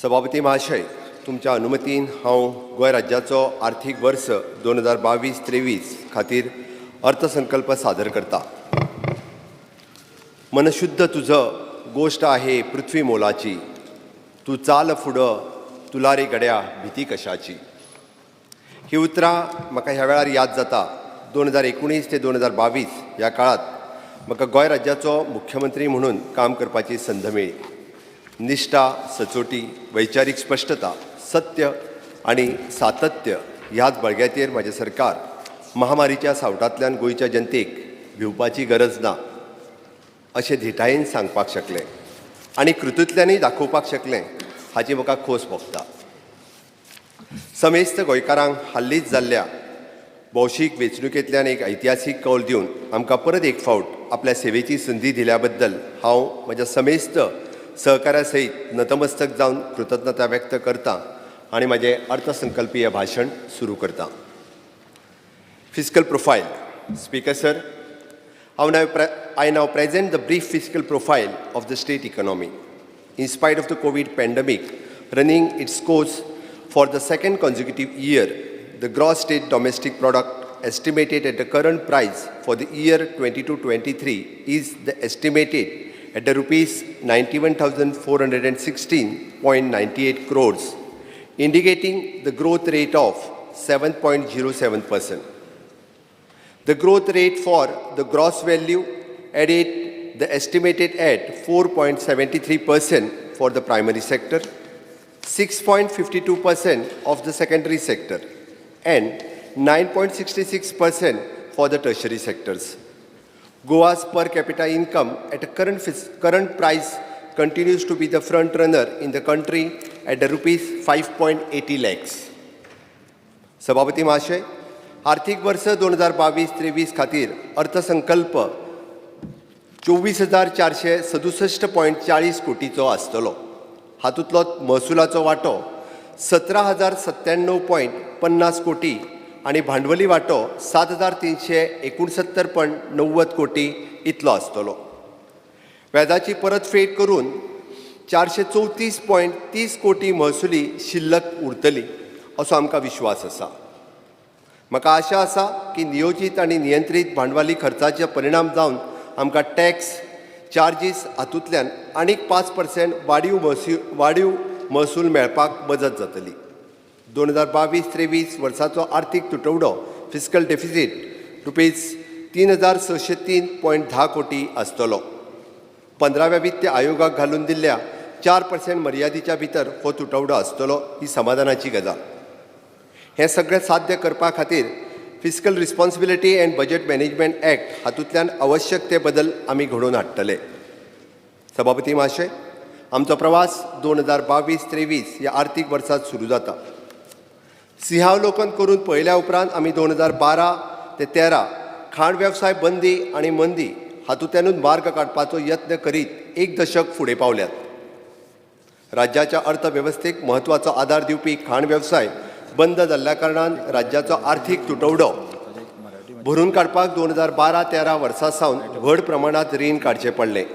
सभापती महाशय, तुमच्या अनुमतीन हांव गोंय राज्याचो आर्थीक वर्स 2022-23 खातीर अर्थसंकल्प सादर करता। मनशुद्ध तुझं गोष्ट आहे पृथ्वी मोलाची, तू चाल फुडं तुला रे गड्या भीती कशाची। ही उतरां म्हाका ह्या वेळार याद जाता। 2019 ते 2022 ह्या काळात म्हाका गोंय राज्याचो मुख्यमंत्री म्हणून काम करपाची संद मेळ्ळी। निष्ठा, सचोटी, वैचारीक स्पश्टता, सत्य आणि सातत्य ह्याच बळग्याचेर म्हजें सरकार महामारीच्या सावटांतल्यान गोंयच्या जनतेक भिवपाची गरज ना अशें धिटायेन सांगपाक शकलें आनी कृतींतल्यानय दाखोवपाक शकलें हाची म्हाका खोस भोगता। समेस्त गोंयकारांक हाल्लींच जाल्ल्या भौशीक वेंचणुकेंतल्यान एक ऐतिहासीक कौल दिवन आमकां परत एक फावट आपल्या सेवेची संदी दिल्या बद्दल हांव म्हज्या समेस्त सहकाऱ्या सयत नतमस्तक जावन कृतज्ञता व्यक्त करतां आनी म्हाजें अर्थसंकल्पीय भाशण सुरू करतां। Fiscal profile. Speaker sir, I now present the brief fiscal profile of the state economy. In spite of the COVID pandemic running its course for the second consecutive year, the gross state domestic product estimated at the current price for the year 22-23 is estimated at the rupees 91,416.98 crores, indicating the growth rate of 7.07%. The growth rate for the gross value added the estimated at 4.73% for the primary sector, 6.52% of the secondary sector, and 9.66% for the tertiary sectors. Goa's per capita income at a current price continues to be the front runner in the country at the rupees 5.80 lakhs. सभापती महाशय, आर्थिक वर्ष 2022-23 खातीर अर्थसंकल्प 24,467.40 कोटीचो आसतलो। हातूंतलो महसुलाचो वांटो 17,097.50 कोटी आनी भांडवली वांटो 7,369.90 कोटी इतलो आसतलो। व्याजाची परतफेड करून 434.30 कोटी महसुली शिल्लक उरतली असो आमकां विश्वास आसा। म्हाका आशा आसा की नियोजीत आनी नियंत्रीत भांडवली खर्चाचे परिणाम जावन आमकां टॅक्स चार्जीस हातूंतल्यान आनीक 5% वाडीव महसूल मेळपाक मजत जातली। 2022-23 वर्साचो आर्थीक तुटवडो फिस्कल डेफिसीट रुपीज 3,603.10 कोटी आसतलो। 15व्या वित्त आयोगाक घालून दिल्ल्या 4% मर्यादेच्या भितर हो तुटवडो आसतलो ही समाधानाची गजाल। हें सगळें साध्य करपा खातीर fiscal responsibility and budget management act हातूंतल्यान आवश्यक ते बदल आमी घडोवन हाडटले। सभापती महाशय, आमचो प्रवास 2022-23 ह्या आर्थीक वर्सात सुरू जाता। सिंहावलोकन करून पळयल्या उपरांत आमी 2012 ते 13 खाण वेवसाय बंदी आनी मंदी हातूंतल्यानूच मार्ग काडपाचो यत्न करीत एक दशक फुडें पावल्यात। राज्याच्या अर्थवेवस्थेक म्हत्वाचो आदार दिवपी खाण वेवसाय बंद जाल्ल्या कारणान राज्याचो आर्थीक तुटवडो भरून काडपाक 2012-13 वर्सा सावन व्हड प्रमाणांत रीण काडचें पडलें।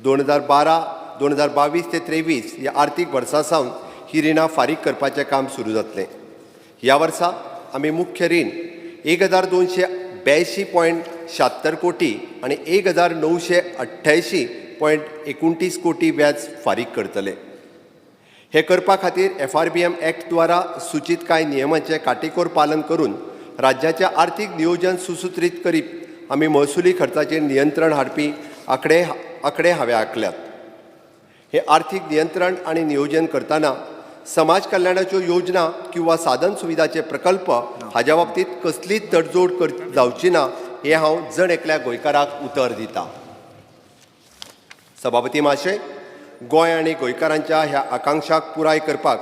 2022-23 ह्या आर्थीक वर्सा सावन ही रिणां फारीक करपाचें काम सुरू जातलें। ह्या वर्सा आमी मुख्य रीण 1,282.76 कोटी आनी 1,988.29 कोटी व्याज फारीक करतले। हे करपा खातीर FRBM एक्ट द्वारा सूचित कांय नियमांचें काटेकोर पालन करून राज्याचें आर्थीक नियोजन सुसूत्रीत करीत आमी महसुली खर्चाचेर नियंत्रण हाडपी आंकडे हांवें आंकल्यात। हे आर्थीक नियंत्रण आनी नियोजन करतना समाज कल्याणाच्यो योजना किंवा साधन सुविधाचे प्रकल्प हाच्या बाबतीत कसलीच तडजोड जावची ना हें हांव जण एकल्या गोंयकाराक उतर दितां। सभापती महाशय, गोंय आनी गोंयकारांच्या ह्या आकांक्षाक पुराय करपाक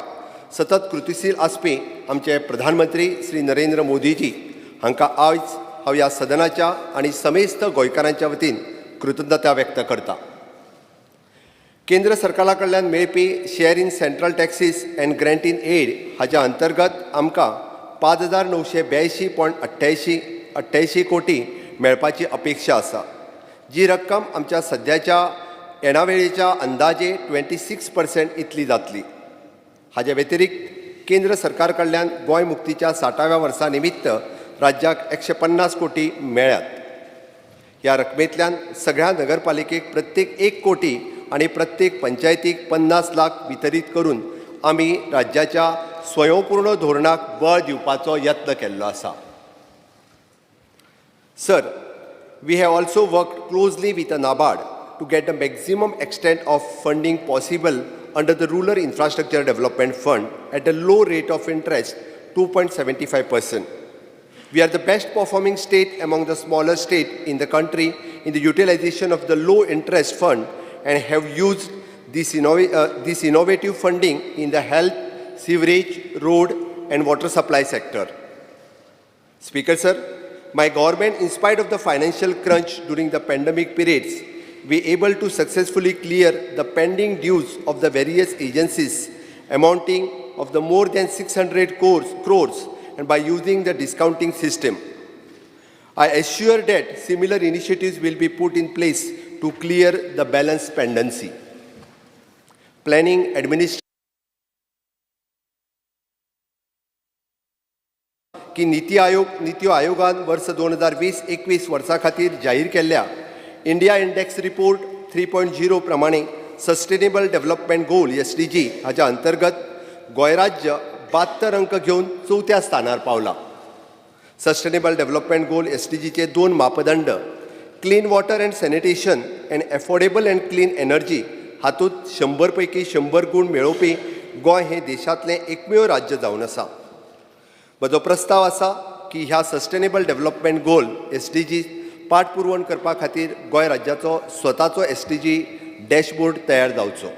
सतत कृतीशील आसपी आमचे प्रधानमंत्री श्री नरेंद्र मोदीजी हांकां आयज हांव ह्या सदनाच्या आनी समेस्त गोंयकारांच्या वतीन कृतज्ञता व्यक्त करतां। केंद्र सरकारा कडल्यान मेळपी share in central taxes and grant in aid हाच्या अंतर्गत आमकां 5,982.88 कोटी मेळपाची अपेक्षा आसा, जी रक्कम आमच्या सद्याच्या येणावेळेच्या अंदाजे 26% इतली जातली। हाचे व्यतिरिक्त केंद्र सरकार कडल्यान गोंय मुक्तीच्या 60व्या वर्सा निमित्त राज्याक 150 कोटी मेळ्ळ्यात. ह्या रकमेंतल्यान सगळ्या नगरपालिकेक प्रत्येक 1 कोटी आणि प्रत्येक पंचायतीक 50 लाख वितरीत करून आमी राज्याच्या स्वयंपूर्ण धोरणाक बळ दिवपाचो यत्न केल्लो आसा. Sir, we have also worked closely with the NABARD to get the maximum extent of funding possible under the Rural Infrastructure Development Fund at a low rate of interest, 2.75%. We are the best performing state among the smaller states in the country in the utilization of the low interest fund and have used this innovative funding in the health, sewerage, road and water supply sector. Speaker sir, my government, in spite of the financial crunch during the pandemic periods, we able to successfully clear the pending dues of the various agencies amounting of the more than 600 crores and by using the discounting system. I assure that similar initiatives will be put in place to clear the balance pendency. Planning administration की नीति आयोगान वर्ष 2020-21 वर्सा खातीर जाहीर केल्ल्या India index report 3.0 प्रमाणे sustainable development गोल SDG हाच्या अंतर्गत गोंय राज्य 72 अंक घेवन 4थ्या स्थानार पावला. सस्टेनेबल डेव्हलपमेंट गोल SDGचे 2 मापदंड clean water and sanitation and affordable and clean energy हातूंत 100 पैकी 100 गुण मेळोवपी गोंय हे देशांतलें एकमेव राज्य जावन आसा. म्हजो प्रस्ताव आसा की ह्या सस्टेनेबल डेव्हलपमेंट गोल SDG पाठपुरवण करपा खातीर गोंय राज्याचो स्वताचो SDG डॅशबोर्ड तयार जावचो.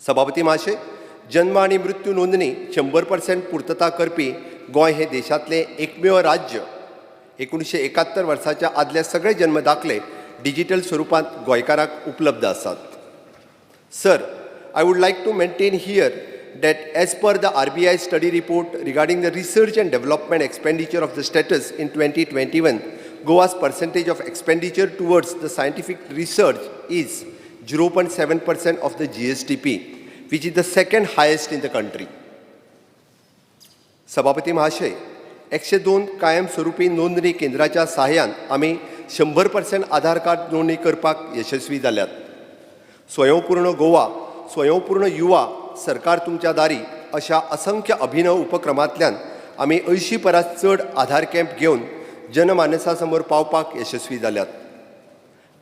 सभापती महाशय, जन्म आणि मृत्यू नोंदणी 100% पूर्तता करपी गोंय हे देशांतलें एकमेव राज्य. 1971 वर्साच्या आदले सगळे जन्म दाखले डिजिटल स्वरूपांत गोंयकारांक उपलब्ध आसात. Sir, I would like to maintain here that as per the RBI study report regarding the research and development expenditure of the status in 2021, Goa's percentage of expenditure towards the scientific research is 0.7% of the GSDP, which is the second highest in the country. सभापती महाशय, 102 कायमस्वरूपी नोंदणी केंद्राच्या सहाय्यान आमी 100% आधार card नोंदणी करपाक यशस्वी जाल्यात. स्वयंपूर्ण गोवा, स्वयंपूर्ण युवा, सरकार तुमच्या दारी अशा असंख्य अभिनव उपक्रमांतल्यान आमी 80 परस चड आधार कॅम्प घेवन जनमानसासमोर पावपाक यशस्वी जाल्यात.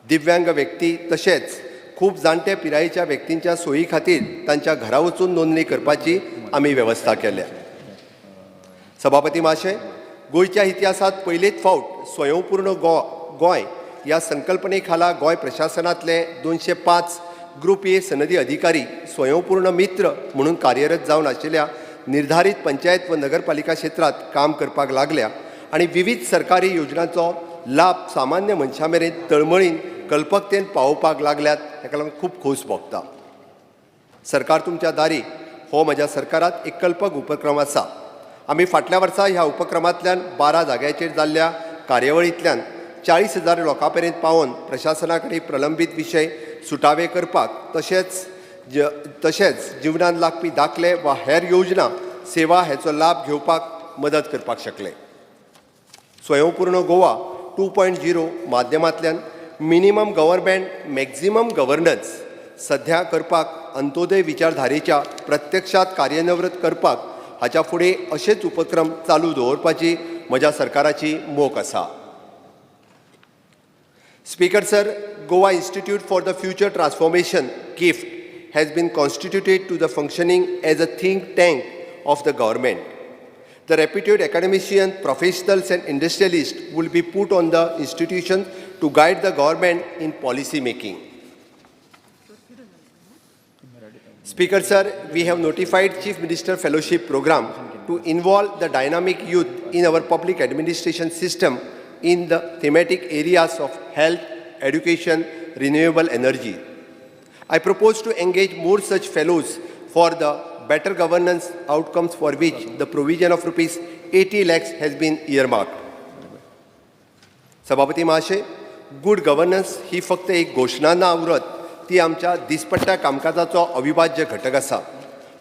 दिव्यांग व्यक्ती तशेंच खूब जाणटे पिरायेच्या व्यक्तींच्या सोयी खातीर तांच्या घरा वचून नोंदणी करपाची आमी वेवस्था केल्या. सभापती महाशय, गोंयच्या इतिहासात पयलेच फावट स्वयंपूर्ण गोंय ह्या संकल्पने खाला गोंय प्रशासनातले 205 ग्रुप ए सनदी अधिकारी स्वयंपूर्ण मित्र म्हणून कार्यरत जावन आशिल्ल्या निर्धारित पंचायत व नगरपालिका क्षेत्रात काम करपाक लागल्या आणि विविध सरकारी योजनांचो लाभ सामान्य मनशा मेरेन तळमळीन कल्पकतेन पावोवपाक लागल्यात. हेका लागून खूब खोस भोगता. सरकार तुमच्या दारी हो म्हज्या सरकारात एक कल्पक उपक्रम आसा. आमी फाटल्या वर्सा ह्या उपक्रमांतल्यान 12 जाग्याचेर जाल्ल्या कार्यावळींतल्यान 40,000 लोकां पर्यंत पावोवन प्रशासना कडेन प्रलंबीत विशय सुटावे करपाक तशेंच जिवनान लागपी दाखले वा हेर योजना सेवा हेचो लाभ घेवपाक मदत करपाक शकले. स्वयंपूर्ण गोवा 2.0 माध्यमांतल्यान मिनिमम गव्हर्नमेंट मॅक्झिमम गव्हर्नन्स सध्या करपाक अंत्योदय विचारधारेच्या प्रत्यक्षात कार्यान्वित करपाक हाच्या फुडें अशेच उपक्रम चालू दवरपाची म्हज्या सरकाराची मोख आसा. Speaker sir, Goa Institute for the Future Transformation (GIFT) has been constituted to the functioning as a think tank of the government. The reputed academicians, professionals and industrialists will be put on the institution to guide the government in policy making. Speaker sir, we have notified Chief Minister Fellowship Program to involve the dynamic youth in our public administration system in the thematic areas of health, education, renewable energy. I propose to engage more such fellows for the better governance outcomes for which the provision of rupees 80 lakhs has been earmarked. सभापती महाशय, good governance ही फक्त एक घोषणा ना उरत, ती आमच्या दिसपट्ट्या कामकाजाचो अविभाज्य घटक आसा.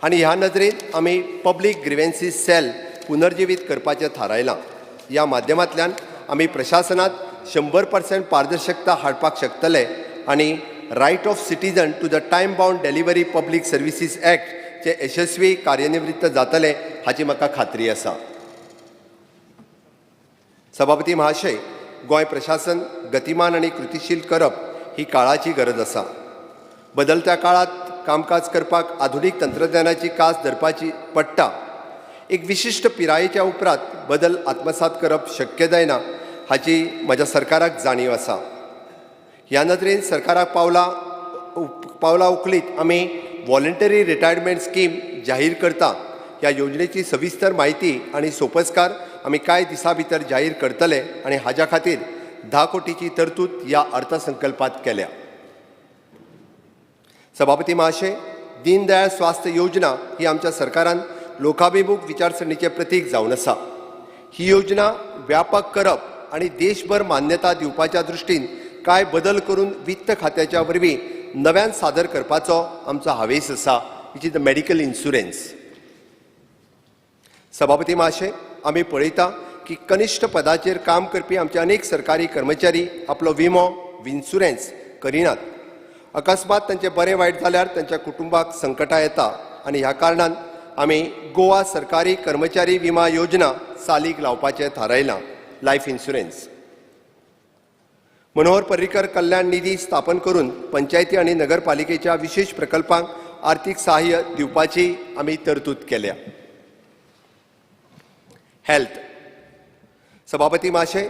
आनी ह्या नदरेन आमी पब्लीक ग्रिव्हन्सीस सेल पुनर्जीवीत करपाचें थारायलां. ह्या माध्यमांतल्यान आमी प्रशासनात 100% पारदर्शकता हाडपाक शकतले आनी right of citizen to the time bound delivery public services act चे यशस्वी कार्यान्वित जातले हाची म्हाका खात्री आसा. सभापती महाशय, गोंय प्रशासन गतिमान आनी कृतीशील करप ही काळाची गरज आसा. बदलत्या काळात कामकाज करपाक आधुनीक तंत्रज्ञानाची कास धरपाची पडटा. एक विशिश्ट पिरायेच्या उपरांत बदल आत्मसात करप शक्य जायना हाची म्हज्या सरकाराक जाणीव आसा. ह्या नदरेन सरकाराक पावलां उखलीत आमी वॉलंटरी रिटायरमेंट स्कीम जाहीर करता. ह्या योजनेची सविस्तर म्हायती आनी सोपस्कार आमी कांय दिसां भितर जाहीर करतले आनी हाच्या खातीर 10 कोटीची तरतूद ह्या अर्थसंकल्पात केल्या. सभापती महाशय, दीनदयाळ स्वास्थ्य योजना ही आमच्या सरकारान लोकाभिमुख विचारसरणीचें प्रतीक जावन आसा. ही योजना व्यापक करप आनी देशभर मान्यता दिवपाच्या दृश्टीन कांय बदल करून वित्त खात्याच्या वरवीं नव्यान सादर करपाचो आमचो हावेस आसा, which is the medical insurance. सभापती महाशय, आमी पळयता की कनिश्ठ पदाचेर काम करपी आमचे अनेक सरकारी कर्मचारी आपलो विमो इन्शुरन्स करिनात. अकस्मात तांचें बरें वायट जाल्यार तांच्या कुटुंबाक संकटां येता आनी ह्या कारणान आमी गोवा सरकारी कर्मचारी विमा योजना चालीक लावपाचें थारायलां, लायफ इन्शुरन्स. मनोहर पर्रीकर कल्याण निधी स्थापन करून पंचायती आनी नगरपालिकेच्या विशेष प्रकल्पांक आर्थीक सहाय्य दिवपाची आमी तरतूद केल्या. हेल्थ. सभापती महाशय,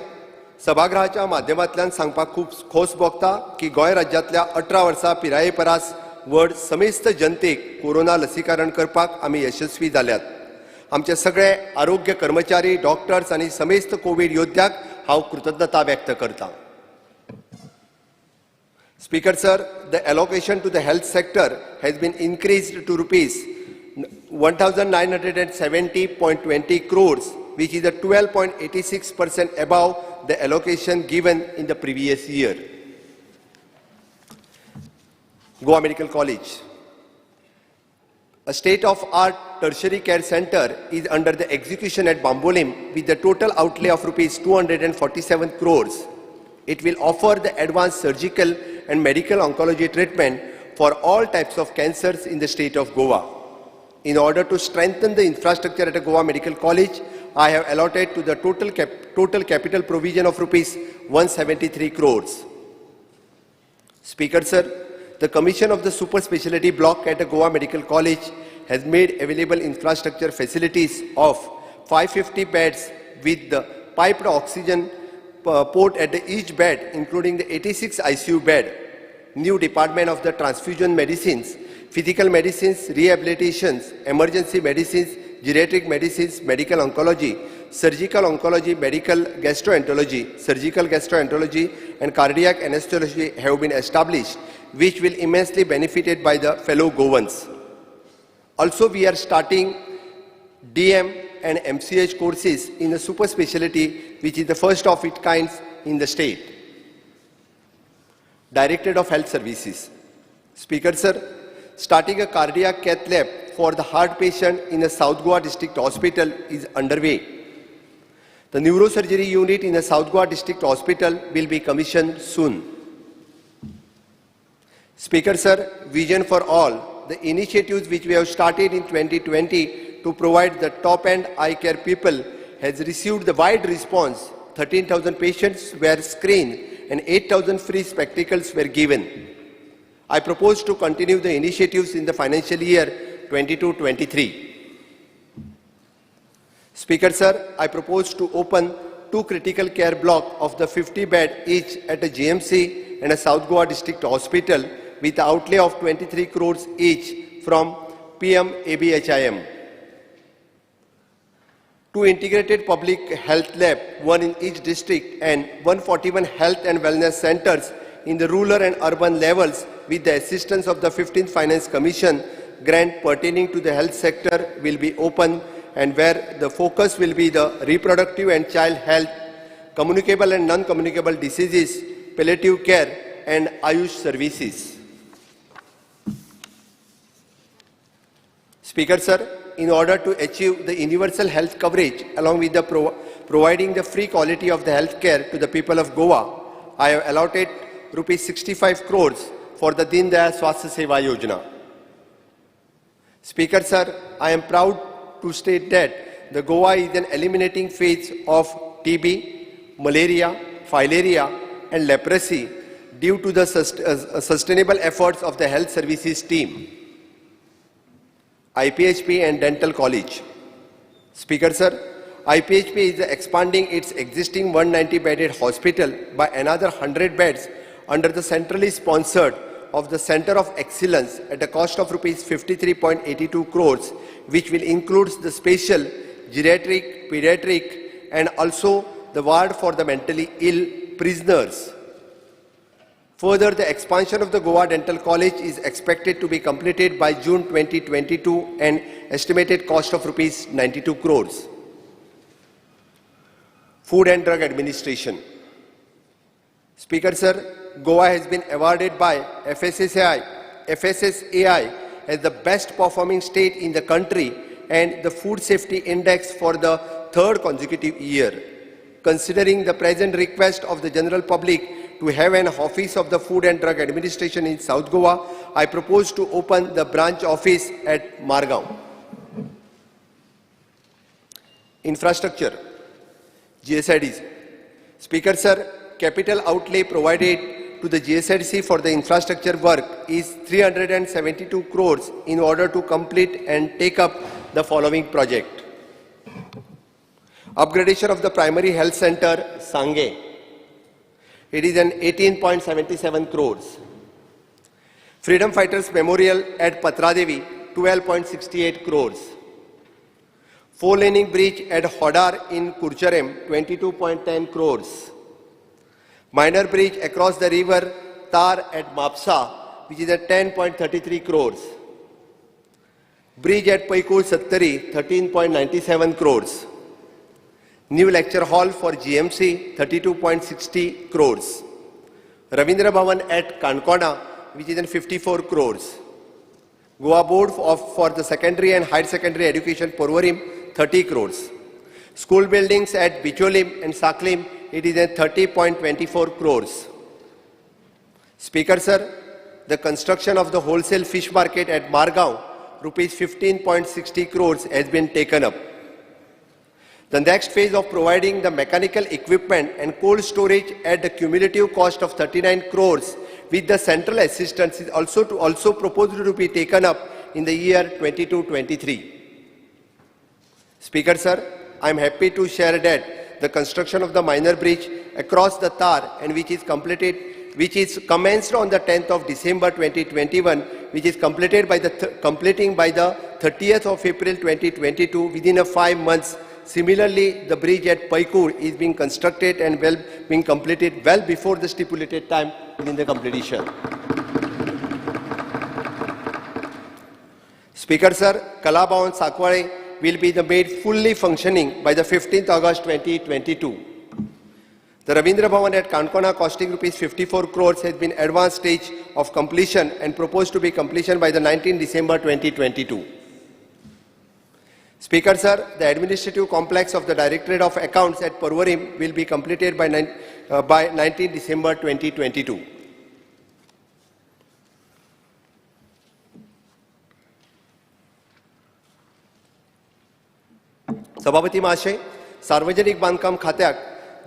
सभागृहाच्या माध्यमांतल्यान सांगपाक खूब खोस भोगता की गोंय राज्यांतल्या 18 वर्सां पिराये परास व्हड समेस्त जनतेक कोरोना लसीकरण करपाक आमी यशस्वी जाल्यात. आमचे सगळे आरोग्य कर्मचारी, डॉक्टर्स आनी समेस्त कोविड योद्ध्याक हांव कृतज्ञता व्यक्त करतां. Speaker sir, the allocation to the health sector has been increased to rupees 1970.20 crores, which is a 12.86% above the allocation given in the previous year. Goa Medical College. A state-of-art tertiary care center is under the execution at Bambolim with the total outlay of rupees 247 crores. It will offer the advanced surgical and medical oncology treatment for all types of cancers in the state of Goa. In order to strengthen the infrastructure at a Goa Medical College, I have allotted to the total capital provision of rupees 173 crores. Speaker sir, the commission of the super specialty block at a Goa Medical College has made available infrastructure facilities of 550 beds with the piped oxygen port at each bed, including the 86 ICU bed, new department of the transfusion medicines, physical medicines, rehabilitations, emergency medicines, geriatric medicines, medical oncology, surgical oncology, medical gastroenterology, surgical gastroenterology, and cardiac anesthesiology have been established, which will immensely benefited by the fellow Goans. Also, we are starting DM and MCH courses in the super specialty, which is the first of its kind in the state. Directorate of Health Services. Speaker sir, starting a cardiac cath lab for the heart patient in the South Goa District Hospital is underway. The neurosurgery unit in the South Goa District Hospital will be commissioned soon. Speaker sir, Vision for All, the initiatives which we have started in 2020 to provide the top-end eye care people has received the wide response. 13,000 patients were screened and 8,000 free spectacles were given. I propose to continue the initiatives in the financial year 22-23. Speaker sir, I propose to open 2 critical care blocks of the 50-bed each at a GMC and a South Goa District Hospital with an outlay of 23 crores each from PM ABHIM. 2 integrated public health labs, 1 in each district, and 141 health and wellness centers in the rural and urban levels with the assistance of the 15th Finance Commission grant pertaining to the health sector will be open, and where the focus will be the reproductive and child health, communicable and non-communicable diseases, palliative care, and Ayush services. Speaker sir, in order to achieve the universal health coverage along with the providing the free quality of the health care to the people of Goa, I have allotted rupees 65 crores for the Deen Dayal Swasthya Seva Yojana. Speaker sir, I am proud to state that the Goa is in eliminating phase of TB, malaria, filaria and leprosy due to the sustainable efforts of the health services team, IPHP and Dental College. Speaker sir, IPHP is expanding its existing 190-bedded hospital by another 100 beds under the centrally sponsored of the Center of Excellence at a cost of rupees 53.82 crores, which will include the special geriatric, pediatric and also the ward for the mentally ill prisoners. Further, the expansion of the Goa Dental College is expected to be completed by June 2022 and estimated cost of rupees 92 crores. Food and Drug Administration. Speaker sir, Goa has been awarded by FSSAI as the best performing state in the country and the Food Safety Index for the third consecutive year. Considering the present request of the general public to have an office of the Food and Drug Administration in South Goa, I propose to open the branch office at Margao. Infrastructure. GSIDs. Speaker sir, capital outlay provided to the GSIDC for the infrastructure work is 372 crores in order to complete and take up the following project. Upgradation of the primary health center, Sange. It is an 18.77 crores. Freedom Fighters Memorial at Patradevi, 12.68 crores. Four-laning bridge at Hodar in Kurcharem, 22.10 crores. Minor bridge across the river Tar at Mapsa, which is at 10.33 crores. Bridge at Paikur Sattari, 13.97 crores. New lecture hall for GMC, 32.60 crores. Ravindra Bhavan at Kankona, which is in 54 crores. Goa Board for the secondary and higher secondary education, Porvorim, 30 crores. School buildings at Bicholim and Saklim, it is at 30.24 crores. Speaker sir, the construction of the wholesale fish market at Margao, rupees 15.60 crores has been taken up. The next phase of providing the mechanical equipment and cold storage at the cumulative cost of 39 crores with the central assistance is also proposed to be taken up in the year 22-23. Speaker sir, I am happy to share that the construction of the minor bridge across the Tar and which is commenced on the 10th of December 2021, which is completed by completing by the 30th of April 2022 within 5 months. Similarly, the bridge at Paikur is being constructed and being completed well before the stipulated time within the completion. Speaker sir, Kalabhavan Sakware will be made fully functioning by the 15th August 2022. The Ravindra Bhavan at Kankona costing rupees 54 crores has been advanced stage of completion and proposed to be completion by the 19th December 2022. Speaker sir, the administrative complex of the Directorate of Accounts at Porvorim will be completed by 19th December 2022. सभापती महाशय, सार्वजनिक बांधकाम खात्याक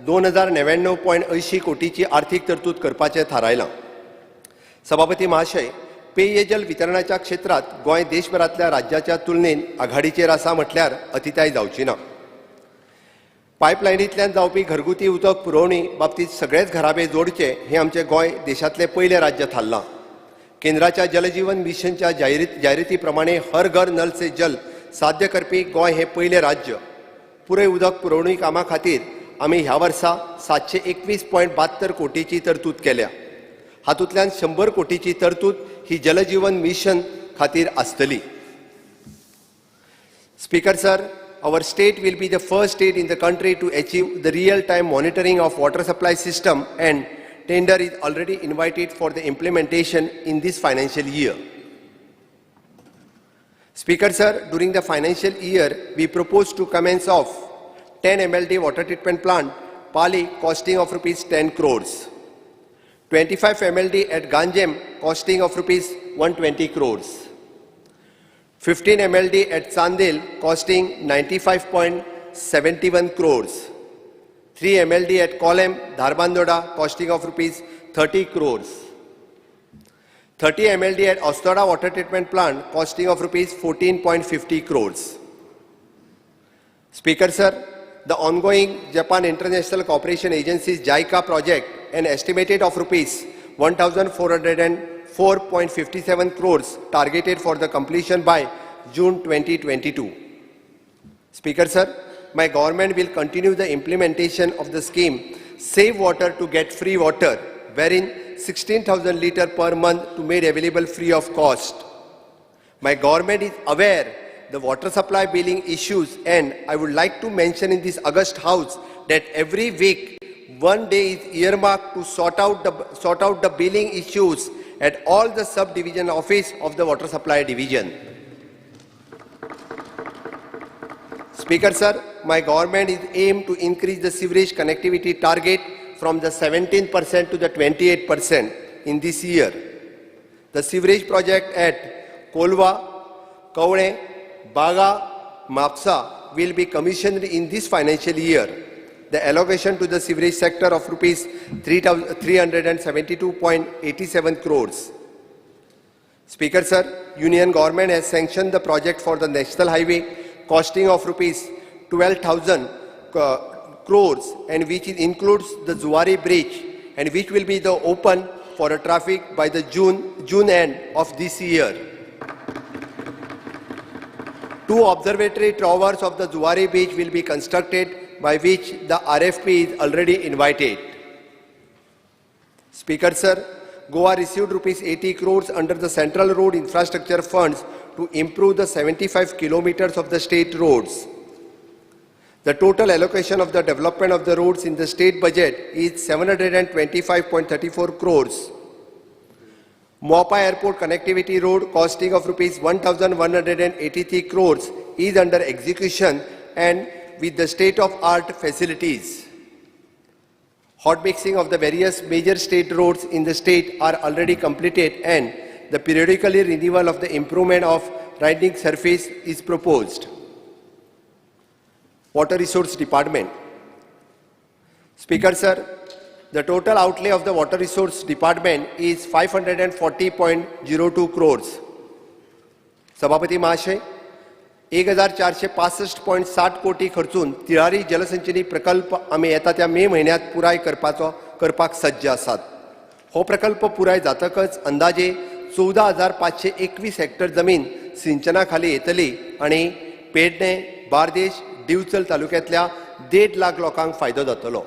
2099.80 कोटीची आर्थिक तरतूद करपाचे थारायलां. सभापती महाशय, पेयजल वितरणाच्या क्षेत्रात गोंय देशभरातल्या राज्याच्या तुलनेन आघाडीचेर आसा म्हटल्यार अतिताय जावची ना. पायपलायनींतल्यान जावपी घरगुती उदक पुरवणी बाबतींत सगळेच घराबे जोडचे हे आमचे गोंय देशातले पयले राज्य थारलां. केंद्राच्या जलजीवन मिशनच्या जायराती प्रमाणे हर घर नल से जल साध्य करपी गोंय हे पयले राज्य. पुरय उदक पुरवणी कामा खातीर आमी ह्या वर्सा 721.72 कोटीची तरतूद केल्या. हातूंतल्यान 100 कोटीची तरतूद ही जलजीवन मिशन खातीर आसतली. Speaker sir, our state will be the first state in the country to achieve the real-time monitoring of water supply system, and tender is already invited for the implementation in this financial year. Speaker Sir, during the financial year, we propose to commence off 10 MLD water treatment plant, Pali, costing of rupees 10 crores. 25 MLD at Ganjem, costing of rupees 120 crores. 15 MLD at Sandil, costing 95.71 crores. 3 MLD at Kolem, Dharbandoda, costing of rupees 30 crores. 30 MLD at Ostoda water treatment plant, costing of rupees 14.50 crores. Speaker Sir, the ongoing Japan International Cooperation Agency's JICA project, an estimated of rupees 1,404.57 crores targeted for the completion by June 2022. Speaker Sir, my government will continue the implementation of the scheme Save Water to Get Free Water, wherein 16,000 litres per month to made available free of cost. My government is aware the water supply billing issues, and I would like to mention in this August House that every week one day is earmarked to sort out the billing issues at all the subdivision office of the water supply division. Speaker Sir, my government is aimed to increase the sewerage connectivity target from the 17% to the 28% in this year. The sewerage project at Kolva, Kaune, Baga, Mapsa will be commissioned in this financial year. The allocation to the sewerage sector of rupees 372.87 crores. Speaker Sir, Union Government has sanctioned the project for the National Highway costing of rupees 12,000 crores, and which includes the Zuari Bridge, and which will be open for a traffic by the June end of this year. 2 observatory towers of the Zuari Bridge will be constructed, by which the RFP is already invited. Speaker Sir, Goa received rupees 80 crores under the Central Road Infrastructure Funds to improve the 75 kilometers of the state roads. The total allocation of the development of the roads in the state budget is 725.34 crores. Mopa Airport Connectivity Road costing of rupees 1,183 crores is under execution and with the state-of-art facilities. Hot mixing of the various major state roads in the state are already completed, and the periodically renewal of the improvement of riding surface is proposed. Water Resource Department. Speaker Sir, the total outlay of the Water Resource Department is 540.02 crores. सभापती महाशय, 1,465.60 कोटी खर्चून तिळारी जलसंचयनी प्रकल्प आम्ही येता त्या मे महिन्यात पुराय करपाक सज्ज आसात. हो प्रकल्प पुराय जातकच अंदाजे 14,521 हेक्टर जमीन सिंचना खाली येतली आणि पेडणे, बार्देश, दिवचल तालुक्यातल्या 1.5 लाख लोकांक फायदो जातलो.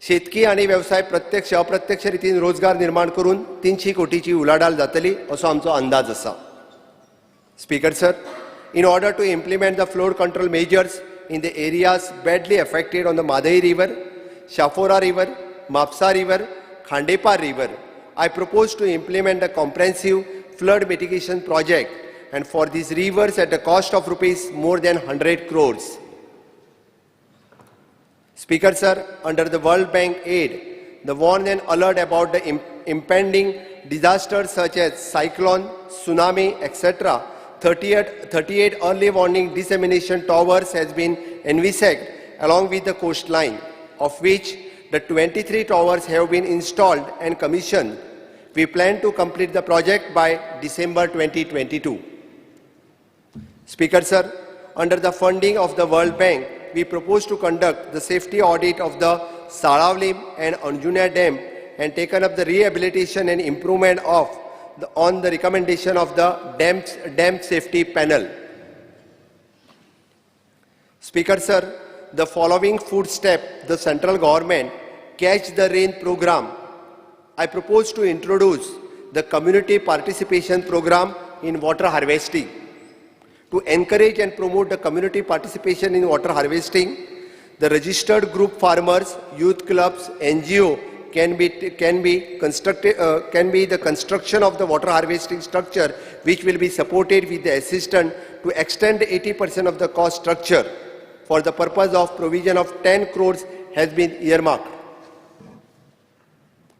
शेतकी आणि व्यवसाय प्रत्यक्ष अप्रत्यक्ष रितीन रोजगार निर्माण करून 300 कोटीची उलाढाल जातली असो आमचो अंदाज आसा. Speaker Sir, in order to implement the flood control measures in the areas badly affected on the Madai River, Shafora River, Mapsa River, Khandepa River, I propose to implement a comprehensive flood mitigation project, and for these rivers at a cost of rupees more than 100 crores. Speaker Sir, under the World Bank aid, the warn and alert about the impending disasters such as cyclone, tsunami, etc., 38 early warning dissemination towers has been envisaged along with the coastline, of which the 23 towers have been installed and commissioned. We plan to complete the project by December 2022. Speaker Sir, under the funding of the World Bank, we propose to conduct the safety audit of the Saravlim and Anjunia Dam and taken up the rehabilitation and improvement on the recommendation of the Dam Safety Panel. Speaker Sir, the following food step the central government Catch the Rain program. I propose to introduce the community participation program in water harvesting. To encourage and promote the community participation in water harvesting, the registered group farmers, youth clubs, NGO can be the construction of the water harvesting structure, which will be supported with the assistance to extend 80% of the cost structure for the purpose of provision of 10 crores has been earmarked.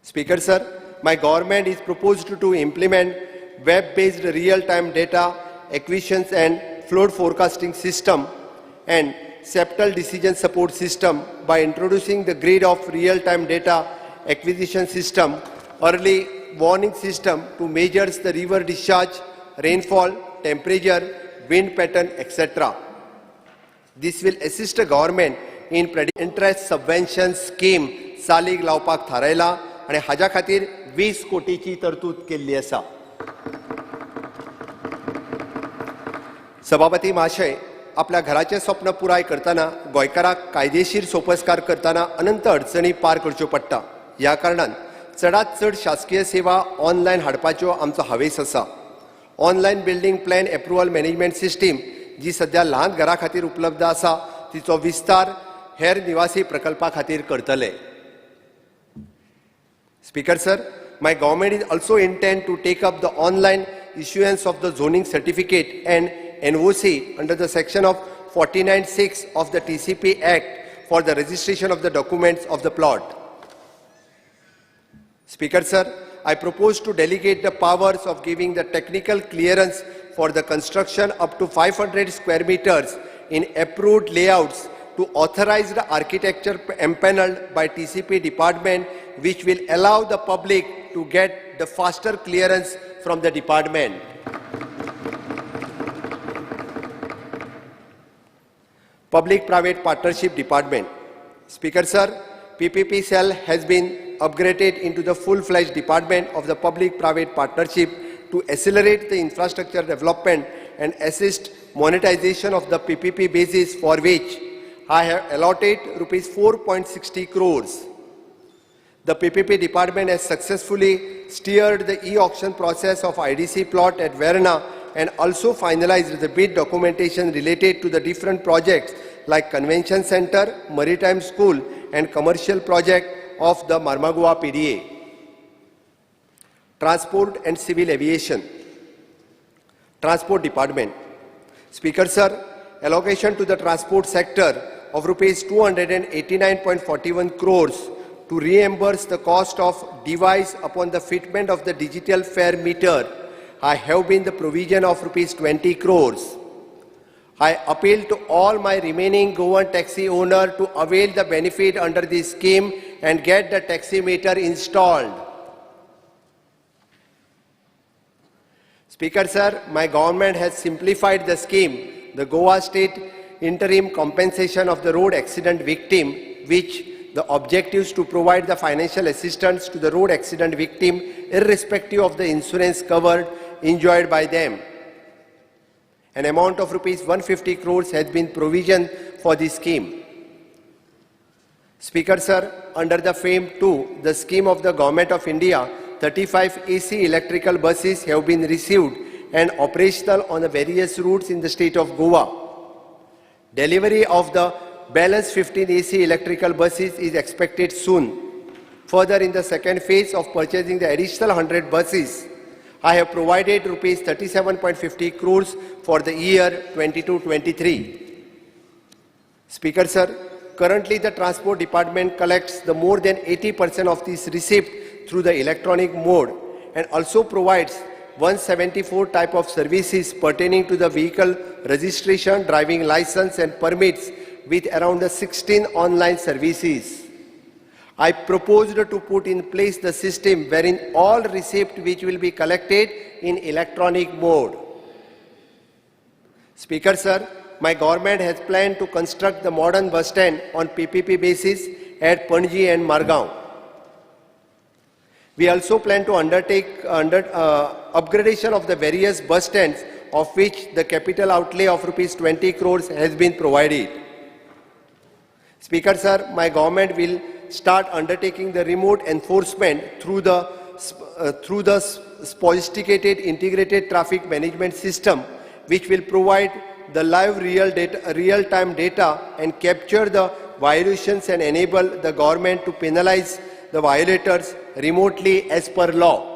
Speaker sir, my government is proposed to implement web-based real-time data acquisitions and flood forecasting system and septal decision support system by introducing the grid of real-time data acquisition system, early warning system to measure the river discharge, rainfall, temperature, wind pattern, etc. This will assist the government in interest subvention scheme चालीक लावपाक थारायला आणि हाज्या खातीर 20 कोटीची तरतूद केल्ली आसा. सभापती महाशय, आपल्या घराचे स्वप्न पुराय करताना गोंयकाराक कायदेशीर सोपस्कार करताना अनंत अडचणी पार करच्यो पडटा. ह्या कारणान चडांत चड शासकीय सेवा ऑनलायन हाडपाच्यो आमचो हावेस आसा. Online building plan approval management system जी सध्या ल्हान घरा खातीर उपलब्ध आसा तिचो विस्तार हेर निवासी प्रकल्पा खातीर करतले. Speaker sir, my government is also intend to take up the online issuance of the zoning certificate and NOC under the section of 49(6) of the TCP Act for the registration of the documents of the plot. Speaker sir, I propose to delegate the powers of giving the technical clearance for the construction up to 500 square meters in approved layouts to authorized architecture empaneled by TCP department, which will allow the public to get the faster clearance from the department. Public-private partnership department. Speaker sir, PPP cell has been upgraded into the full-fledged department of the public-private partnership to accelerate the infrastructure development and assist monetization of the PPP basis, for which I have allotted rupees 4.60 crores. The PPP department has successfully steered the e-auction process of IDC plot at Verna and also finalized the bid documentation related to the different projects like Convention Center, Maritime School and commercial project of the Marmagua PDA. Transport and Civil Aviation. Transport Department. Speaker sir, allocation to the transport sector of rupees 289.41 crores to reimburse the cost of device upon the fitment of the digital fare meter. I have been the provision of rupees 20 crores. I appeal to all my remaining Goan taxi owners to avail the benefit under this scheme and get the taxi meter installed. Speaker sir, my government has simplified the scheme, the Goa State Interim Compensation of the Road Accident Victim, which the objective is to provide the financial assistance to the road accident victim irrespective of the insurance covered enjoyed by them. An amount of rupees 150 crores has been provisioned for this scheme. Speaker sir, under the FAME 2, the scheme of the Government of India, 35 AC electrical buses have been received and operational on the various routes in the state of Goa. Delivery of the balance 15 AC electrical buses is expected soon. Further, in the second phase of purchasing the additional 100 buses, I have provided rupees 37.50 crores for the year 22-23. Speaker sir, currently the Transport Department collects the more than 80% of this receipt through the electronic mode and also provides 174 type of services pertaining to the vehicle registration, driving license and permits with around 16 online services. I proposed to put in place the system wherein all receipts which will be collected in electronic mode. Speaker sir, my government has planned to construct the modern bus stand on PPP basis at Panji and Margaon. We also plan to undertake upgradation of the various bus stands, of which the capital outlay of rupees 20 crores has been provided. Speaker sir, my government will start undertaking the remote enforcement through the sophisticated integrated traffic management system, which will provide the live real-time data and capture the violations and enable the government to penalize the violators remotely as per law.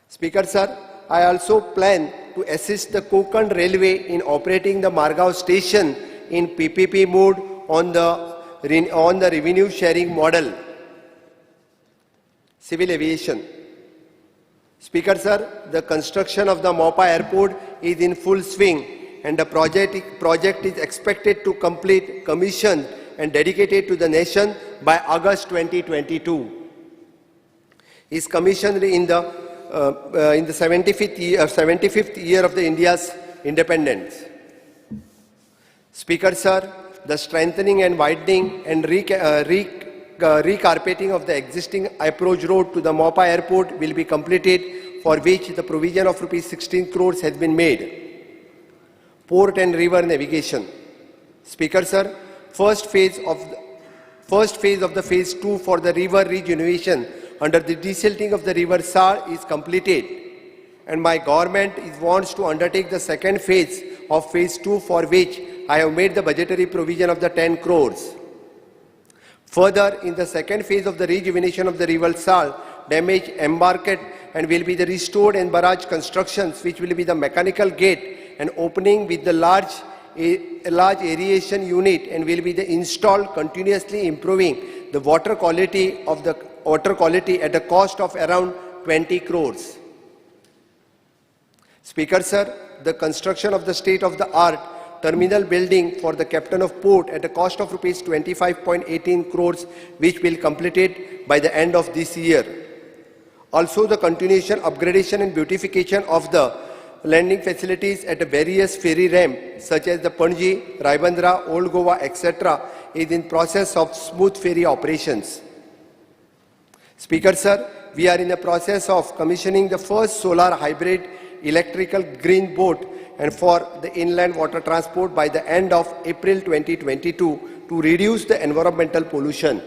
Speaker Sir, I also plan to assist the Konkan Railway in operating the Margao station in PPP mode on the revenue sharing model. Civil Aviation. Speaker Sir, the construction of the Mopa Airport is in full swing and the project is expected to complete commission and dedicated to the nation by August 2022. Is commissioned in the 75th year of the India's independence. Speaker Sir, the strengthening and widening and recarpeting of the existing approach road to the Mopa Airport will be completed, for which the provision of ₹16 crores has been made. Port and river navigation. Speaker Sir, first phase of the phase 2 for the river regeneration under the desilting of the river Sar is completed, and my government wants to undertake the second phase of phase 2, for which I have made the budgetary provision of the 10 crores. Further, in the second phase of the rejuvenation of the river Sal, damaged embarked and will be the restored and barrage constructions, which will be the mechanical gate and opening with the large aeration unit, and will be the installed, continuously improving the water quality at a cost of around 20 crores. Speaker Sir, the construction of the state-of-the-art terminal building for the captain of port at a cost of rupees 25.18 crores, which will be completed by the end of this year. Also, the continuation, upgradation and beautification of the landing facilities at various ferry ramps such as the Panji, Raibandra, Old Goa, etc. is in process of smooth ferry operations. Speaker Sir, we are in the process of commissioning the first solar hybrid electrical green boat and for the inland water transport by the end of April 2022 to reduce the environmental pollution.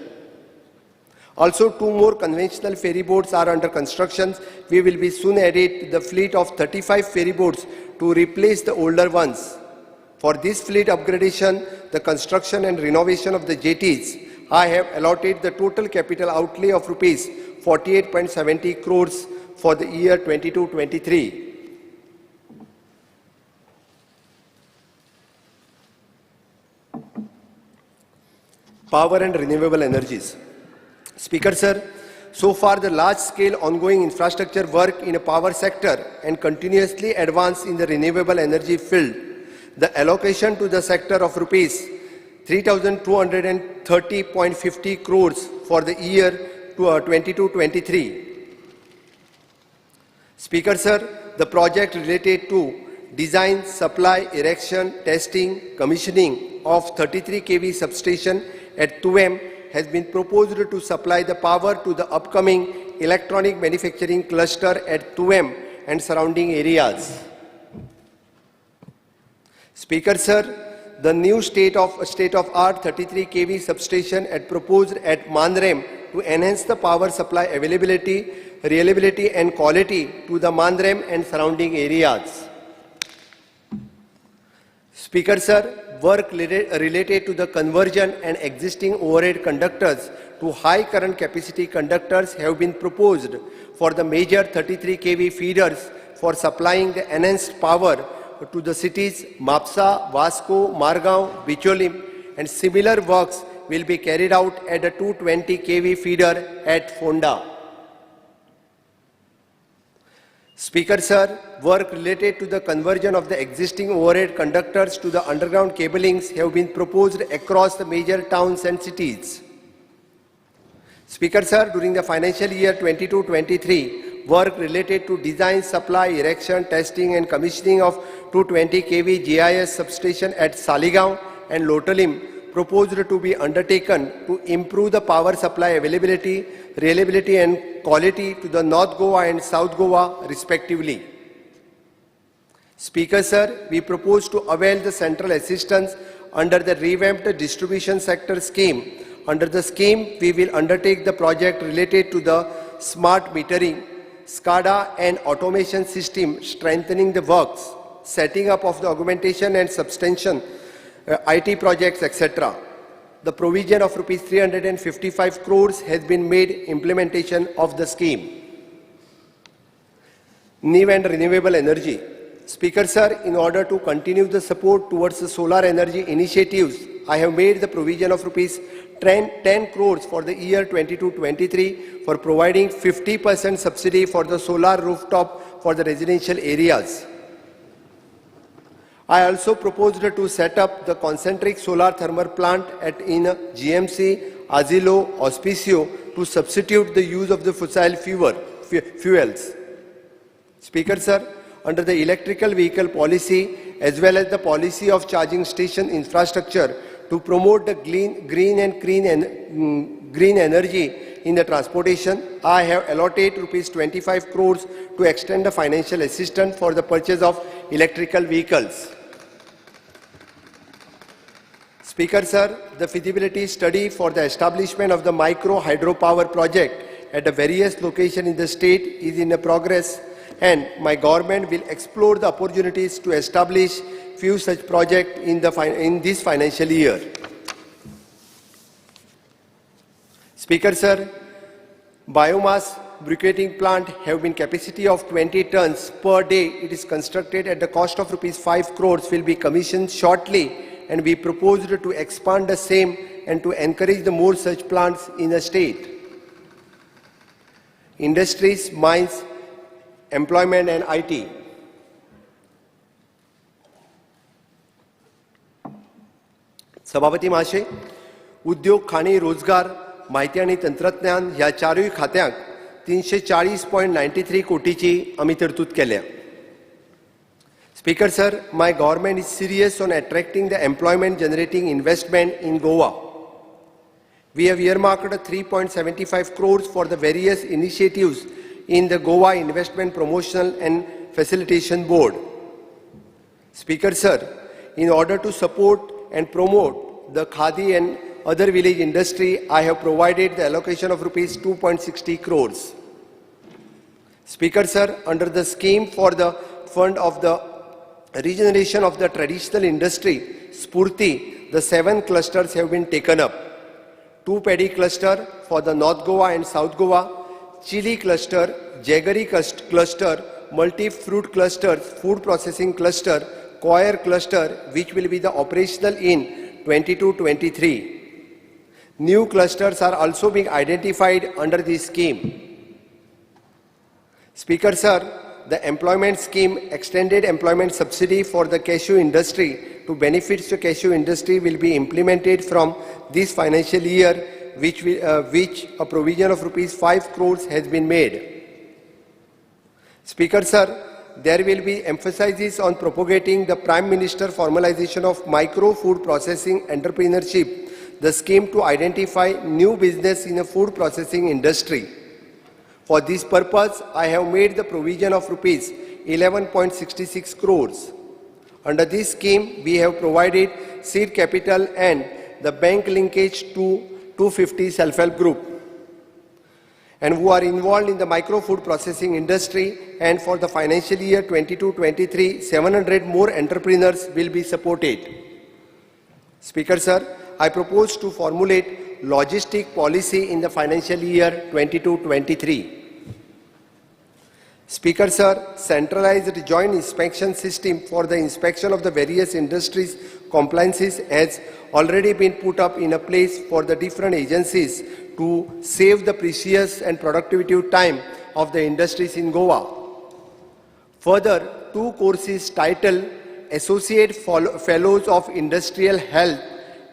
Also, 2 more conventional ferry boats are under construction. We will be soon added to the fleet of 35 ferry boats to replace the older ones. For this fleet upgradation, the construction and renovation of the jetties, I have allotted the total capital outlay of rupees 48.70 crores for the year 22-23. Power and renewable energies. Speaker Sir, so far the large-scale ongoing infrastructure work in the power sector and continuously advance in the renewable energy field, the allocation to the sector of rupees 3,230.50 crores for the year 22-23. Speaker Sir, the project related to design, supply, erection, testing, commissioning of 33 kV substation at 2M has been proposed to supply the power to the upcoming electronic manufacturing cluster at 2M and surrounding areas. Speaker Sir, the new state-of-art 33 kV substation proposed at Mandrem to enhance the power supply availability, reliability and quality to the Mandrem and surrounding areas. Speaker Sir, work related to the conversion and existing overhead conductors to high current capacity conductors have been proposed for the major 33 kV feeders for supplying the enhanced power to the cities Mapsa, Vasco, Margao, Bicholim, and similar works will be carried out at a 220 kV feeder at Fonda. Speaker Sir, work related to the conversion of the existing overhead conductors to the underground cablings have been proposed across the major towns and cities. Speaker Sir, during the financial year 22-23, work related to design, supply, erection, testing and commissioning of 220 kV GIS substation at Saligaon and Lotalim proposed to be undertaken to improve the power supply availability, reliability and quality to the North Goa and South Goa respectively. Speaker Sir, we propose to avail the central assistance under the revamped distribution sector scheme. Under the scheme, we will undertake the project related to the smart metering, SCADA and automation system, strengthening the works, setting up of the augmentation and substantion, IT projects, etc. the provision of rupees 355 crores has been made implementation of the scheme. New and renewable energy. Speaker sir, in order to continue the support towards the solar energy initiatives, I have made the provision of rupees 10 crores for the year 22-23 for providing 50% subsidy for the solar rooftop for the residential areas. I also proposed to set up the concentric solar thermal plant in GMC, Asilo, Auspicio to substitute the use of the fossil fuels. Speaker sir, under the electrical vehicle policy as well as the policy of charging station infrastructure to promote the green energy in the transportation, I have allotted rupees 25 crores to extend the financial assistance for the purchase of electrical vehicles. Speaker sir, the feasibility study for the establishment of the micro hydropower project at the various locations in the state is in progress, and my government will explore the opportunities to establish few such projects in this financial year. Speaker sir, biomass briquetting plant have been capacity of 20 tons per day. It is constructed at the cost of rupees 5 crores, will be commissioned shortly, and we proposed to expand the same and to encourage the more such plants in the state. Industries, mines, employment and IT. सभापती महाशय, उद्योग, खाणी, रोजगार, माहिती आणि तंत्रज्ञान ह्या चारही खात्यांक 340.93 कोटीची आमी तरतूद केल्या. Speaker sir, my government is serious on attracting the employment generating investment in Goa. We have earmarked 3.75 crores for the various initiatives in the Goa Investment Promotional and Facilitation Board. Speaker sir, in order to support and promote the khadi and other village industry, I have provided the allocation of rupees 2.60 crores. Speaker sir, under the scheme for the fund of the regeneration of the traditional industry, Spurti, the 7 clusters have been taken up. 2 paddy cluster for the North Goa and South Goa, chili cluster, jaggery cluster, multi-fruit cluster, food processing cluster, coir cluster, which will be the operational in 22-23. New clusters are also being identified under this scheme. Speaker sir, the employment scheme, extended employment subsidy for the cashew industry to benefit the cashew industry will be implemented from this financial year, which a provision of rupees 5 crores has been made. Speaker sir, there will be emphasis on propagating the Prime Minister formalization of micro food processing entrepreneurship, the scheme to identify new business in the food processing industry. For this purpose, I have made the provision of rupees 11.66 crores. Under this scheme, we have provided seed capital and the bank linkage to 250 self-help group and who are involved in the micro food processing industry, and for the financial year 22-23, 700 more entrepreneurs will be supported. Speaker sir, I propose to formulate logistic policy in the financial year 22-23. Speaker sir, centralized joint inspection system for the inspection of the various industries compliances has already been put up in a place for the different agencies to save the precious and productivity time of the industries in Goa. Further, 2 courses titled Associate Fellows of Industrial Health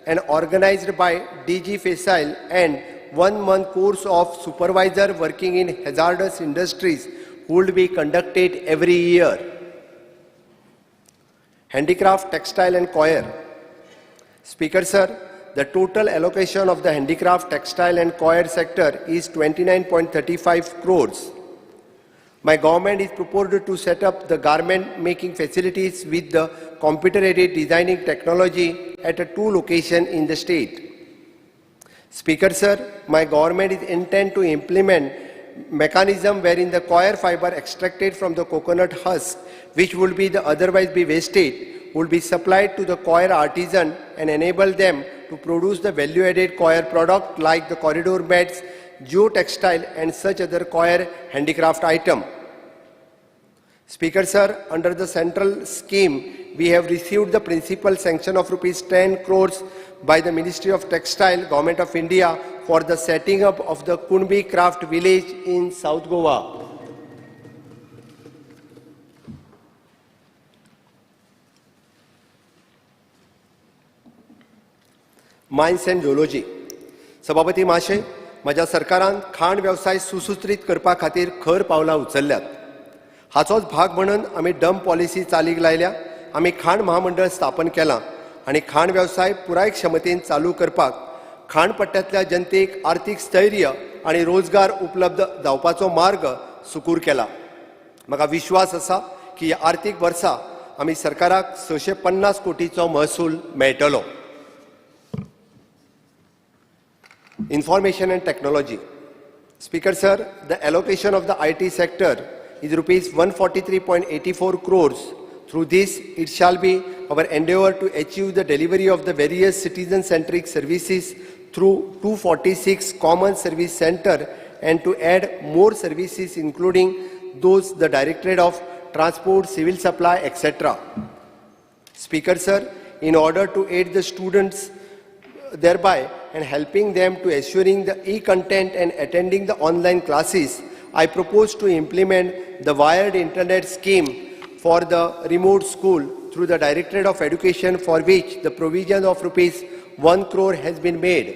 and organized by DG Fiscal and 1-month course of Supervisor working in hazardous industries would be conducted every year. Handicraft, textile and coir. Speaker sir, the total allocation of the handicraft, textile and coir sector is 29.35 crores. My government is proposed to set up the garment making facilities with the computer-aided designing technology at 2 locations in the state. Speaker sir, my government is intent to implement mechanism wherein the coir fiber extracted from the coconut husk, which would be otherwise be wasted, will be supplied to the coir artisan and enable them to produce the value-added coir product like the corridor mats, geotextile and such other coir handicraft item. Speaker Sir, under the central scheme, we have received the principal sanction of rupees 10 crores by the Ministry of Textile, Government of India for the setting up of the Kunbi Craft Village in South Goa. Mines and geology. सभापती महाशय, म्हज्या सरकारान खाण वेवसाय सुसूत्रीत करपा खातीर खर पावलां उचल्ल्यात. हाचोच भाग म्हणून आमी डंप पॉलिसी चालीक लायल्या. आमी खाण महामंडळ स्थापन केलां आनी खाण वेवसाय पुराय क्षमतेन चालू करपाक खाण पट्ट्यांतल्या जनतेक आर्थीक स्थैर्य आनी रोजगार उपलब्ध जावपाचो मार्ग सुकूर केला. म्हाका विश्वास आसा की ह्या आर्थीक वर्सा आमी सरकाराक 650 कोटीचो महसूल मेळटलो. Information and technology. Speaker Sir, the allocation of the IT sector is rupees 143.84 crores. Through this, it shall be our endeavour to achieve the delivery of the various citizen-centric services through 246 common service center and to add more services including those the Directorate of Transport, Civil Supply, etc. Speaker Sir, in order to aid the students thereby and helping them to assuring the e-content and attending the online classes, I propose to implement the wired internet scheme for the remote school through the Directorate of Education, for which the provision of rupees 1 crore has been made.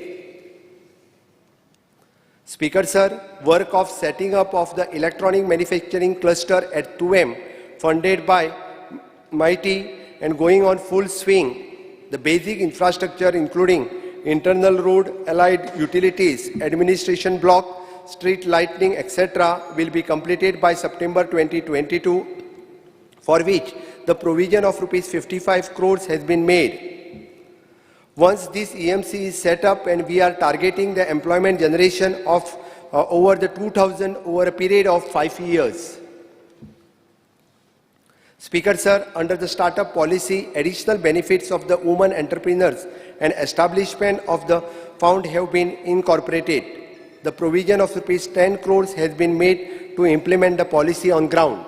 Speaker Sir, work of setting up of the electronic manufacturing cluster at 2M funded by MIT and going on full swing. The basic infrastructure including internal road, allied utilities, administration block, street lighting, etc. will be completed by September 2022, for which the provision of rupees 55 crores has been made. Once this EMC is set up and we are targeting the employment generation of over the 2,000 over a period of 5 years. Speaker Sir, under the startup policy, additional benefits of the women entrepreneurs and establishment of the fund have been incorporated. The provision of rupees 10 crores has been made to implement the policy on ground.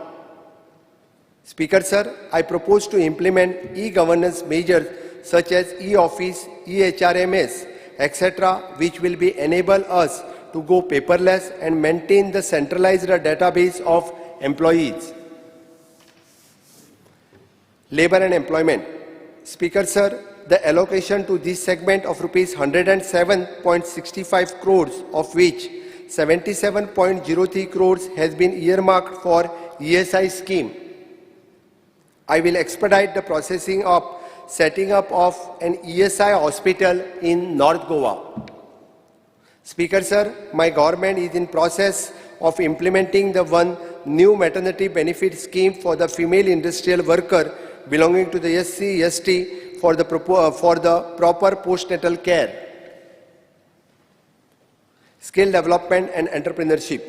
Speaker Sir, I propose to implement e-governance measures such as e-office, e-HRMS, etc., which will be enable us to go paperless and maintain the centralized database of employees. Labour and employment. Speaker Sir, the allocation to this segment of rupees 107.65 crores, of which 77.03 crores has been earmarked for ESI scheme. I will expedite the processing of setting up of an ESI hospital in North Goa. Speaker Sir, my government is in process of implementing the one new maternity benefit scheme for the female industrial worker belonging to the SC/ST for the proper postnatal care. Skill development and entrepreneurship.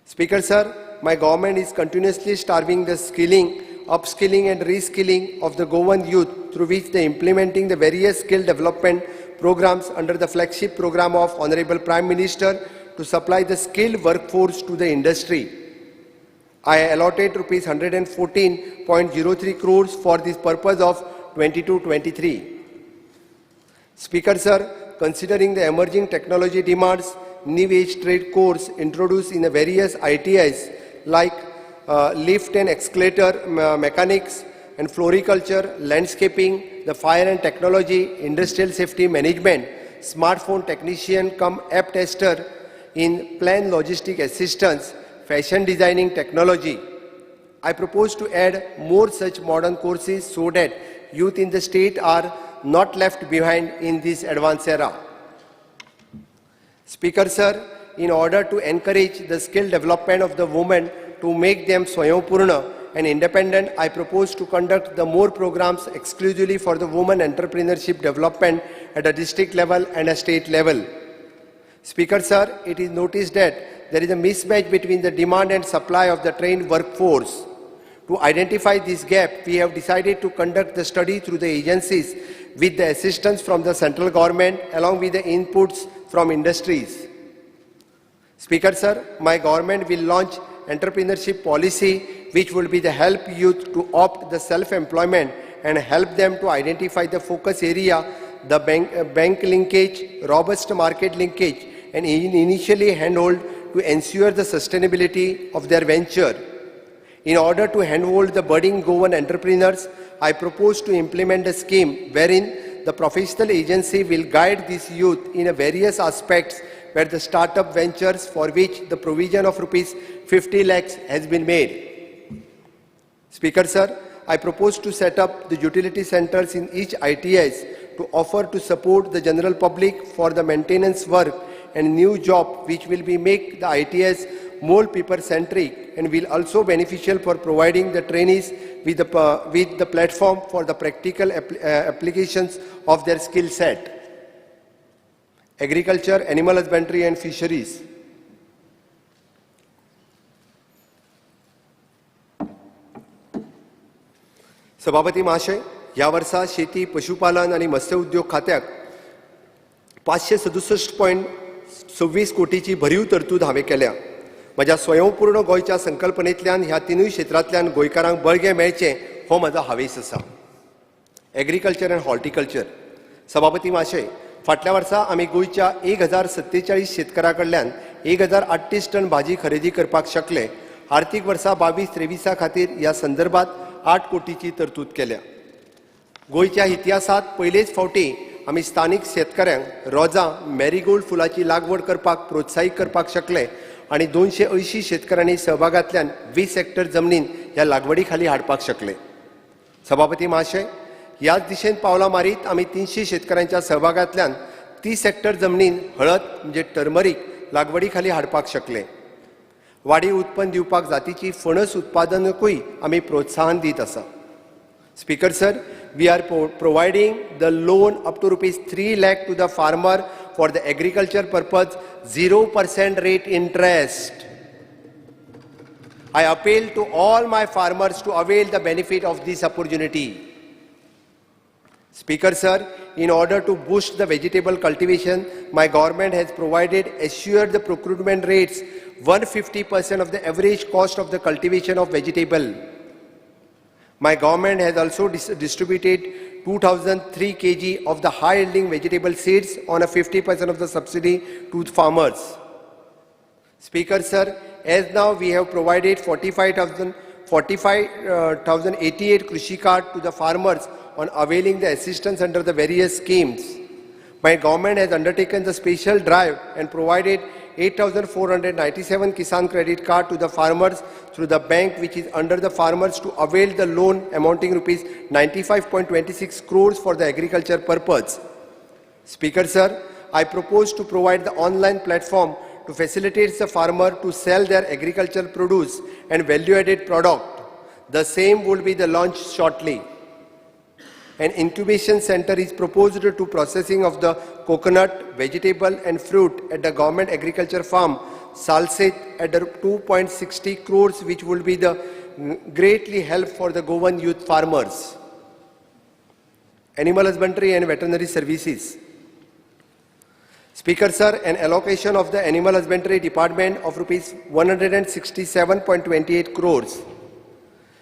Speaker Sir, my government is continuously starving the skilling, upskilling and reskilling of the Goan youth, through which they implementing the various skill development programs under the flagship program of Honorable Prime Minister to supply the skilled workforce to the industry. I allotted rupees 114.03 crores for this purpose of 22-23. Speaker Sir, considering the emerging technology demands, new age trade course introduced in the various ITIs like lift and escalator mechanics and floriculture, landscaping, the fire and technology, industrial safety management, smartphone technician cum app tester in plan logistic assistance, fashion designing technology. I propose to add more such modern courses so that youth in the state are not left behind in this advanced era. Speaker Sir, in order to encourage the skill development of the women to make them Swayambhurna and independent, I propose to conduct the more programs exclusively for the women entrepreneurship development at a district level and a state level. Speaker Sir, it is noticed that there is a mismatch between the demand and supply of the trained workforce. To identify this gap, we have decided to conduct the study through the agencies with the assistance from the central government along with the inputs from industries. Speaker sir, my government will launch entrepreneurship policy which will be the help youth to opt the self-employment and help them to identify the focus area, the bank linkage, robust market linkage, and initially handhold to ensure the sustainability of their venture. In order to handhold the budding Goan entrepreneurs, I propose to implement a scheme wherein the professional agency will guide these youth in various aspects where the startup ventures for which the provision of rupees 50 lakhs has been made. Speaker sir, I propose to set up the utility centers in each ITS to offer to support the general public for the maintenance work and new job which will be make the ITS more people-centric and will also beneficial for providing the trainees with the platform for the practical applications of their skill set. Agriculture, animal husbandry and fisheries. सभापती महाशय, या वर्सा शेती, पशुपालन आणि मत्स्य उद्योग खात्याक 567.26 कोटीची भरीव तरतूद हांवें केल्या. म्हज्या स्वयंपूर्ण गोंयच्या संकल्पनेंतल्यान ह्या तिनूय क्षेत्रांतल्यान गोंयकारांक बळगें मेळचें हो म्हजो हावेस आसा. Agriculture and horticulture. सभापती महाशय, फाटल्या वर्सा आमी गोंयच्या 1047 शेतकारां कडल्यान 1038 टन भाजी खरेदी करपाक शकले. आर्थीक वर्सा 22-23 खातीर ह्या संदर्भात 8 कोटीची तरतूद केल्या. गोंयच्या इतिहासांत पयलेच फावटी आमी स्थानीक शेतकऱ्यांक रोजां मॅरीगोल्ड फुलाची लागवड करपाक प्रोत्साहीत करपाक शकले आणि 280 शेतकऱ्यांनी सहभागांतल्यान 20 हेक्टर जमनीन ह्या लागवडी खाली हाडपाक शकले. सभापती महाशय, ह्याच दिशेन पावलां मारीत आमी 300 शेतकऱ्यांच्या सहभागांतल्यान 30 हेक्टर जमनीन हळद म्हणजे टर्मरीक लागवडी खाली हाडपाक शकले. वाडीव उत्पन्न दिवपाक जातीची फणस उत्पादनकूय आमी प्रोत्साहन दीत आसा. Speaker sir, we are providing the loan up to rupees 3 lakh to the farmer for the agriculture purpose, 0% rate interest. I appeal to all my farmers to avail the benefit of this opportunity. Speaker sir, in order to boost the vegetable cultivation, my government has provided assured the procurement rates 150% of the average cost of the cultivation of vegetable. My government has also distributed 2003 kg of the high-yielding vegetable seeds on a 50% of the subsidy to farmers. Speaker sir, as now we have provided 45,088 Krishi card to the farmers on availing the assistance under the various schemes. My government has undertaken the special drive and provided 8,497 Kisan credit card to the farmers through the bank which is under the farmers to avail the loan amounting rupees 95.26 crores for the agriculture purpose. Speaker sir, I propose to provide the online platform to facilitate the farmer to sell their agricultural produce and value-added product. The same will be the launch shortly. An incubation center is proposed to processing of the coconut, vegetable and fruit at the government agriculture farm, Salset, at the 2.60 crores, which will be the greatly help for the Goan youth farmers. Animal husbandry and veterinary services. Speaker sir, an allocation of the animal husbandry department of rupees 167.28 crores.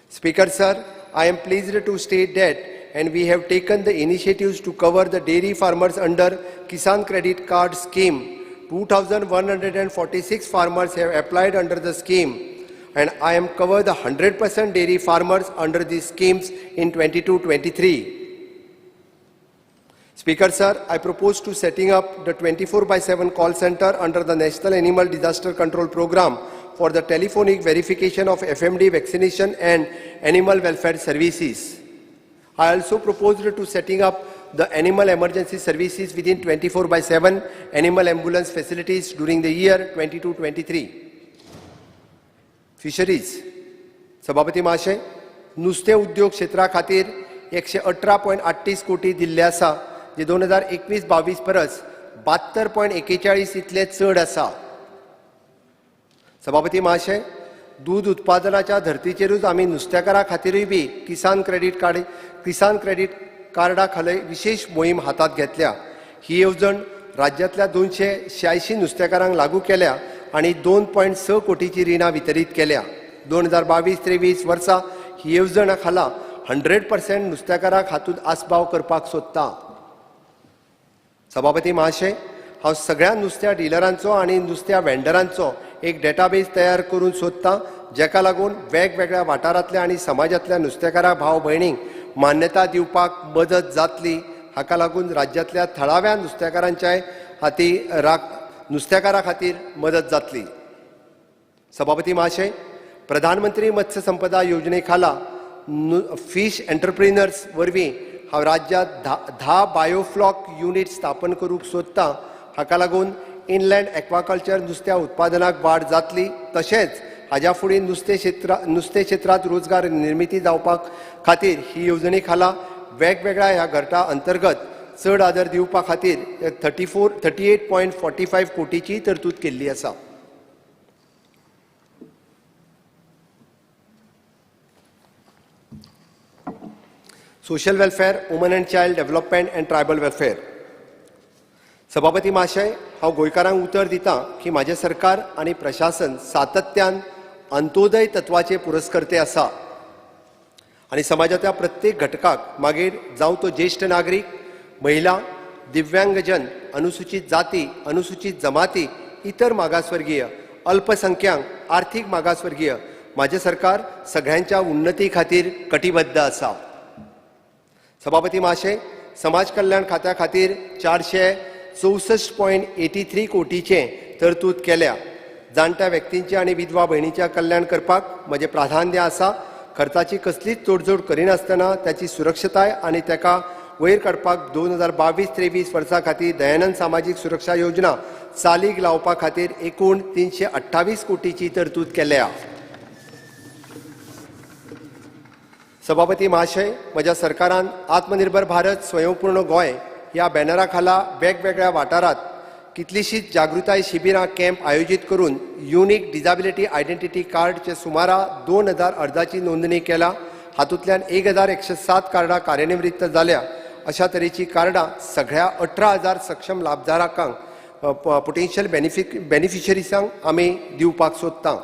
Speaker sir, I am pleased to state that and we have taken the initiatives to cover the dairy farmers under Kisan Credit Card Scheme. 2,146 farmers have applied under the scheme and I am covered the 100% dairy farmers under these schemes in 22-23. Speaker sir, I propose to setting up the 24/7 call center under the National Animal Disaster Control Program for the telephonic verification of FMD vaccination and animal welfare services. I also proposed to setting up the animal emergency services within 24/7 animal ambulance facilities during the year 22-23. Fisheries. सभापती महाशय, नुस्तें उद्योग क्षेत्रा खातीर 118.38 कोटी दिल्ले आसा, जे 2021-22 परस 72.41 इतले चड आसा. सभापती महाशय, दूध उत्पादनाच्या धर्तीचेरूच आमी नुस्तेकारां खातीरूय बी किसान क्रेडिट कार्डा खाला विशेष मोहीम हातात घेतल्या. ही येवजण राज्यांतल्या 286 नुस्तेकारांक लागू केल्या आणि 2.6 कोटीची रिणां वितरीत केल्या. 2022-23 वर्सा ही येवजण खाला 100% नुस्तेकारांक हातूंत आस्पाव करपाक सोदता. सभापती महाशय, हांव सगळ्या नुस्त्या डिलरांचो आनी नुस्त्या वेंडरांचो एक डेटाबेस तयार करून सोदतां, जेका लागून वेगवेगळ्या वाठारांतल्या आनी समाजांतल्या नुस्तेकारा भाव भयणींक मान्यता दिवपाक मदत जातली. हाका लागून राज्यांतल्या थळाव्या नुस्तेकारा खातीर मदत जातली. सभापती महाशय, प्रधानमंत्री मत्स्य संपदा योजने खाला फिश एंटरप्रिनर्स वरवीं हांव राज्यांत 10 बायोफ्लॉक युनिट स्थापन करूंक सोदतां. हाका लागून इनलँड एक्वाकल्चर नुस्त्या उत्पादनाक वाड जातली. तशेंच हाज्या फुडें नुस्तें क्षेत्रांत रोजगार निर्मिती जावपाक खातीर ही येवजणे खाला वेगवेगळ्या ह्या गटा अंतर्गत चड आदर दिवपा खातीर 38.45 कोटीची तरतूद केल्ली आसा. Social welfare, woman and child development and tribal welfare. सभापती महाशय, हांव गोंयकारांक उतर दितां की म्हाजें सरकार आनी प्रशासन सातत्यान अंत्योदय तत्वाचे पुरस्कर्ते आसा आनी समाजाच्या प्रत्येक घटकाक, मागीर जावं तो ज्येष्ठ नागरीक, महिला, दिव्यांगजन, अनुसूचित जाती, अनुसूचित जमाती, इतर मागासवर्गीय, अल्पसंख्यांक, आर्थीक मागासवर्गीय, म्हाजें सरकार सगळ्यांच्या उन्नती खातीर कटिबद्ध आसा. सभापती महाशय, समाज कल्याण खात्या खातीर 464.83 कोटीचे तरतूद केल्या. जाणट्या व्यक्तींचे आनी विधवा भयणींचे कल्याण करपाक म्हजें प्राधान्य आसा. खर्चाची कसलीच तोडजोड करिनासतना त्याची सुरक्षताय आनी तेका वयर काडपाक 2022-23 वर्सा खातीर दयानंद सामाजीक सुरक्षा योजना चालीक लावपा खातीर एकूण 328 कोटीची तरतूद केल्या. सभापती महाशय, म्हज्या सरकारान आत्मनिर्भर भारत स्वयंपूर्ण गोंय ह्या बॅनरा खाला वेगवेगळ्या वाठारांत कितलीशीच जागृताय शिबिरां कॅम्प आयोजीत करून युनिक डिझॅबिलिटी आयडेंटिटी कार्डचे सुमारा 2000 अर्जाची नोंदणी केला. हातूंतल्यान 1107 कार्डां कार्यान्वित जाल्या. अशा तरेची कार्डां सगळ्या 18,000 सक्षम लाभधारकांक पोटेन्शियल बेनिफिशरीसांक आमी दिवपाक सोदतां.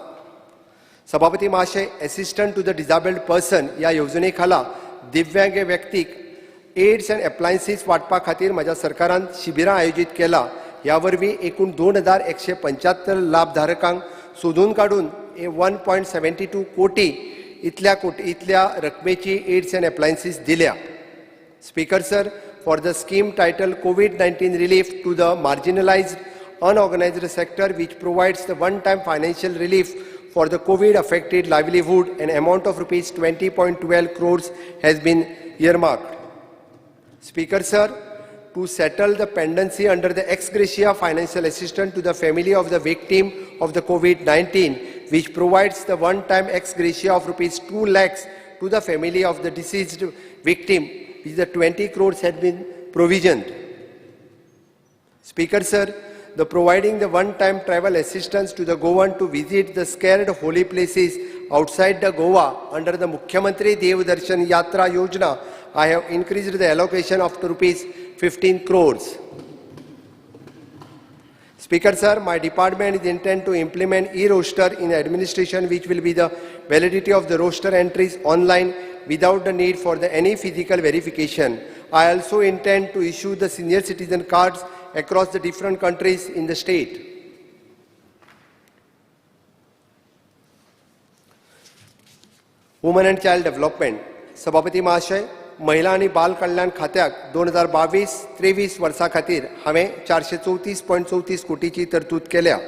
सभापती महाशय, असिस्टंट टू द डिझेबल्ड पर्सन ह्या येवजणे खाला दिव्यांग व्यक्तीक एड्स अँड एप्लायन्सीस वाटपा खातीर म्हज्या सरकारान शिबिरां आयोजीत केला. ह्या वरवीं एकूण 2175 लाभधारकांक सोदून काडून 1.72 कोटी इतल्या रकमेची एड्स अँड एप्लायन्सीस दिल्या. Speaker sir, for the scheme title COVID-19 relief to the marginalized unorganized sector, which provides the one-time financial relief for the COVID-affected livelihood, an amount of rupees 20.12 crores has been earmarked. Speaker sir, to settle the pendency under the ex gratia financial assistance to the family of the victim of the COVID-19, which provides the one-time ex gratia of rupees 2 lakhs to the family of the deceased victim, which the 20 crores had been provisioned. Speaker sir, the providing the one-time travel assistance to the Goan to visit the scared holy places outside the Goa under the Mukhyamantri Devdarshan Yatra Yojana, I have increased the allocation of the rupees 15 crores. Speaker sir, my department is intent to implement e-roster in administration, which will be the validity of the roster entries online without the need for any physical verification. I also intend to issue the senior citizen cards across the different countries in the state. Women and Child Development. सभापती महाशय, महिला आणि बाल कल्याण खात्याक 2022-23 वर्सा खातीर हांवें 434.34 कोटीची तरतूद केल्या.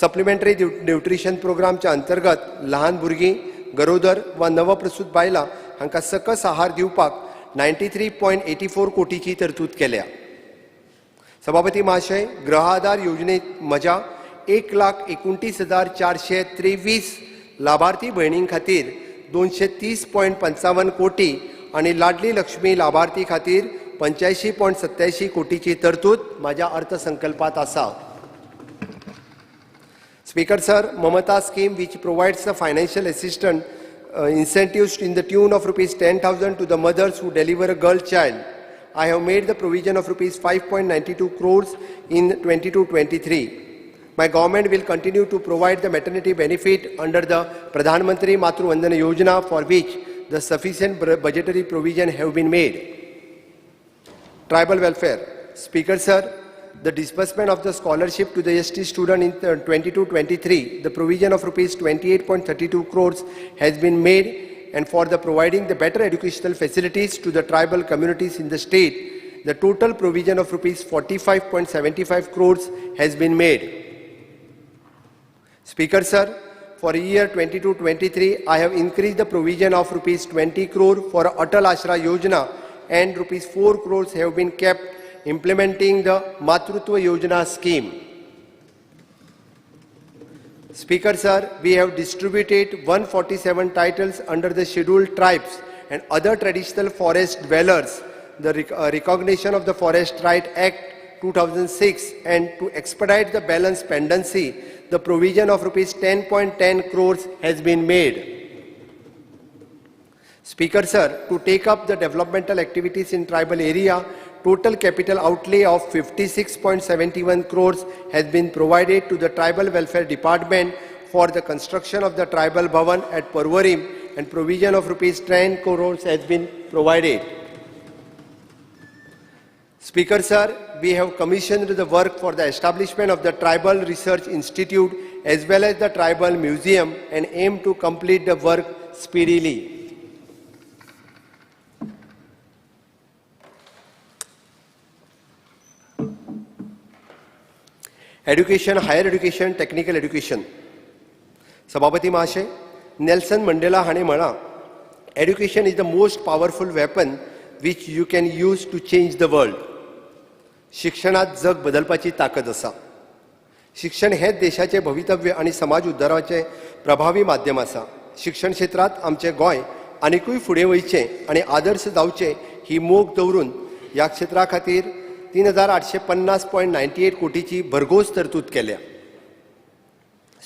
सप्लिमेंटरी न्यूट्रिशन प्रोग्रामच्या अंतर्गत ल्हान भुरगीं, गरोदर वा नवप्रसूत बायलां हांकां सकस आहार दिवपाक 93.84 कोटीची तरतूद केल्या. सभापती महाशय, गृह आधार योजनेत म्हज्या 1,29,423 लाभार्थी भयणीं खातीर 230.55 कोटी आणि लाडली लक्ष्मी लाभार्थी खातीर 85.87 कोटीची तरतूद माझ्या अर्थसंकल्पात आसा. Speaker sir, Mamata scheme, which provides the financial assistance incentives in the tune of rupees 10,000 to the mothers who deliver a girl child. I have made the provision of rupees 5.92 crores in 22-23. My government will continue to provide the maternity benefit under the Pradhan Mantri Matru Vandana Yojana, for which the sufficient budgetary provision have been made. Tribal welfare. Speaker sir, the disbursement of the scholarship to the ST student in 22-23, the provision of rupees 28.32 crores has been made, and for the providing the better educational facilities to the tribal communities in the state, the total provision of rupees 45.75 crores has been made. Speaker sir, for year 22-23, I have increased the provision of rupees 20 crore for Atal Ashra Yojana, and rupees 4 crores have been kept implementing the Matrutva Yojana scheme. Speaker sir, we have distributed 147 titles under the scheduled tribes and other traditional forest dwellers, the recognition of the Forest Right Act 2006, and to expedite the balance pendency, the provision of rupees 10.10 crores has been made. Speaker sir, to take up the developmental activities in tribal area, total capital outlay of 56.71 crores has been provided to the Tribal Welfare Department for the construction of the Tribal Bhavan at Parvarim, and provision of rupees 10 crores has been provided. Speaker sir, we have commissioned the work for the establishment of the Tribal Research Institute as well as the Tribal Museum, and aim to complete the work speedily. Education, higher education, technical education. Sabhapati Mahashay, Nelson Mandela hane म्हणा, education is the most powerful weapon which you can use to change the world. शिक्षणात जग बदलपाची ताकद असा. शिक्षण हे देशाचे भवितव्य आणि समाज उद्धाराचे प्रभावी माध्यम असा. शिक्षण क्षेत्रात आमचे गोय आनिकूय फुडें वयचे आणि आदर्श जावचे ही मोख दवरून या क्षेत्रा खातीर 3,850.98 कोटीची भरघोस तरतूद केल्या.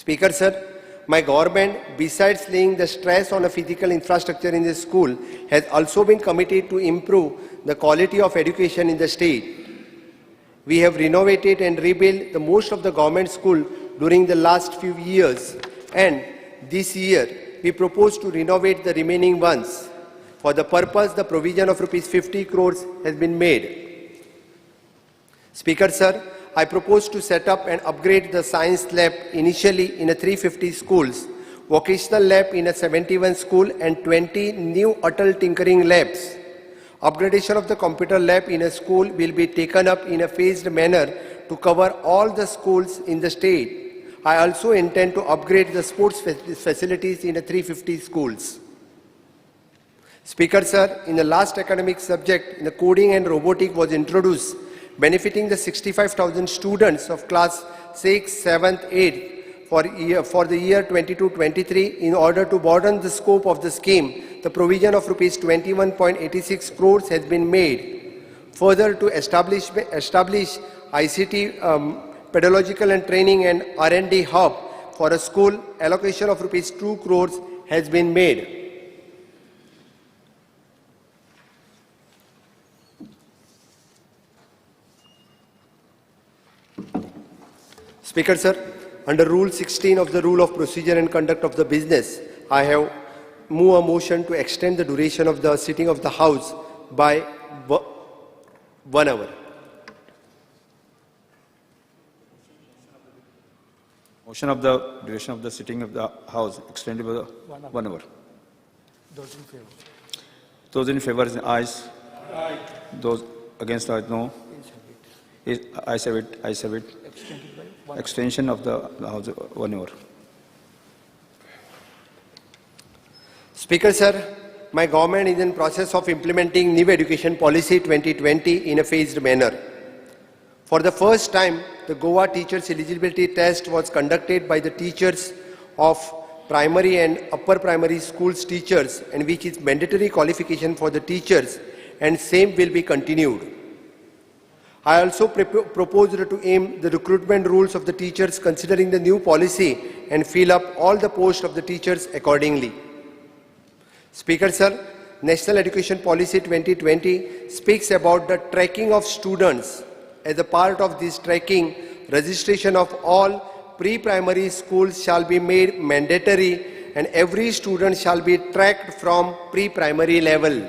Speaker sir, my government, besides laying the stress on a physical infrastructure in the school, has also been committed to improve the quality of education in the state. We have renovated and rebuilt the most of the government school during the last few years, and this year we propose to renovate the remaining ones. For the purpose, the provision of rupees 50 crores has been made. Speaker sir, I propose to set up and upgrade the science lab initially in a 350 schools, vocational lab in a 71 school, and 20 new Atal tinkering labs. Upgradation of the computer lab in a school will be taken up in a phased manner to cover all the schools in the state. I also intend to upgrade the sports facilities in a 350 schools. Speaker sir, in the last academic subject, the coding and robotics was introduced, benefiting the 65,000 students of class 6, 7th, 8th for the year 22-23. In order to broaden the scope of the scheme, the provision of rupees 21.86 crores has been made. Further, to establish ICT pedagogical and training and R&D hub for a school, allocation of rupees 2 crores has been made. Speaker sir, under Rule 16 of the Rule of Procedure and Conduct of the Business, I have moved a motion to extend the duration of the sitting of the House by 1 hour. Motion of the duration of the sitting of the House extended by 1 hour. Those in favor? Those in favor, ayes. Aye. Those against, no. Ayes have it. Ayes have it. Extended by 1 Extension of the House 1 hour. Speaker sir, my government is in process of implementing new education policy 2020 in a phased manner. For the first time, the Goa teachers eligibility test was conducted by the teachers of primary and upper primary schools teachers, and which is mandatory qualification for the teachers, and same will be continued. I also proposed to aim the recruitment rules of the teachers considering the new policy and fill up all the posts of the teachers accordingly. Speaker sir, National Education Policy 2020 speaks about the tracking of students. As a part of this tracking, registration of all pre-primary schools shall be made mandatory and every student shall be tracked from pre-primary level.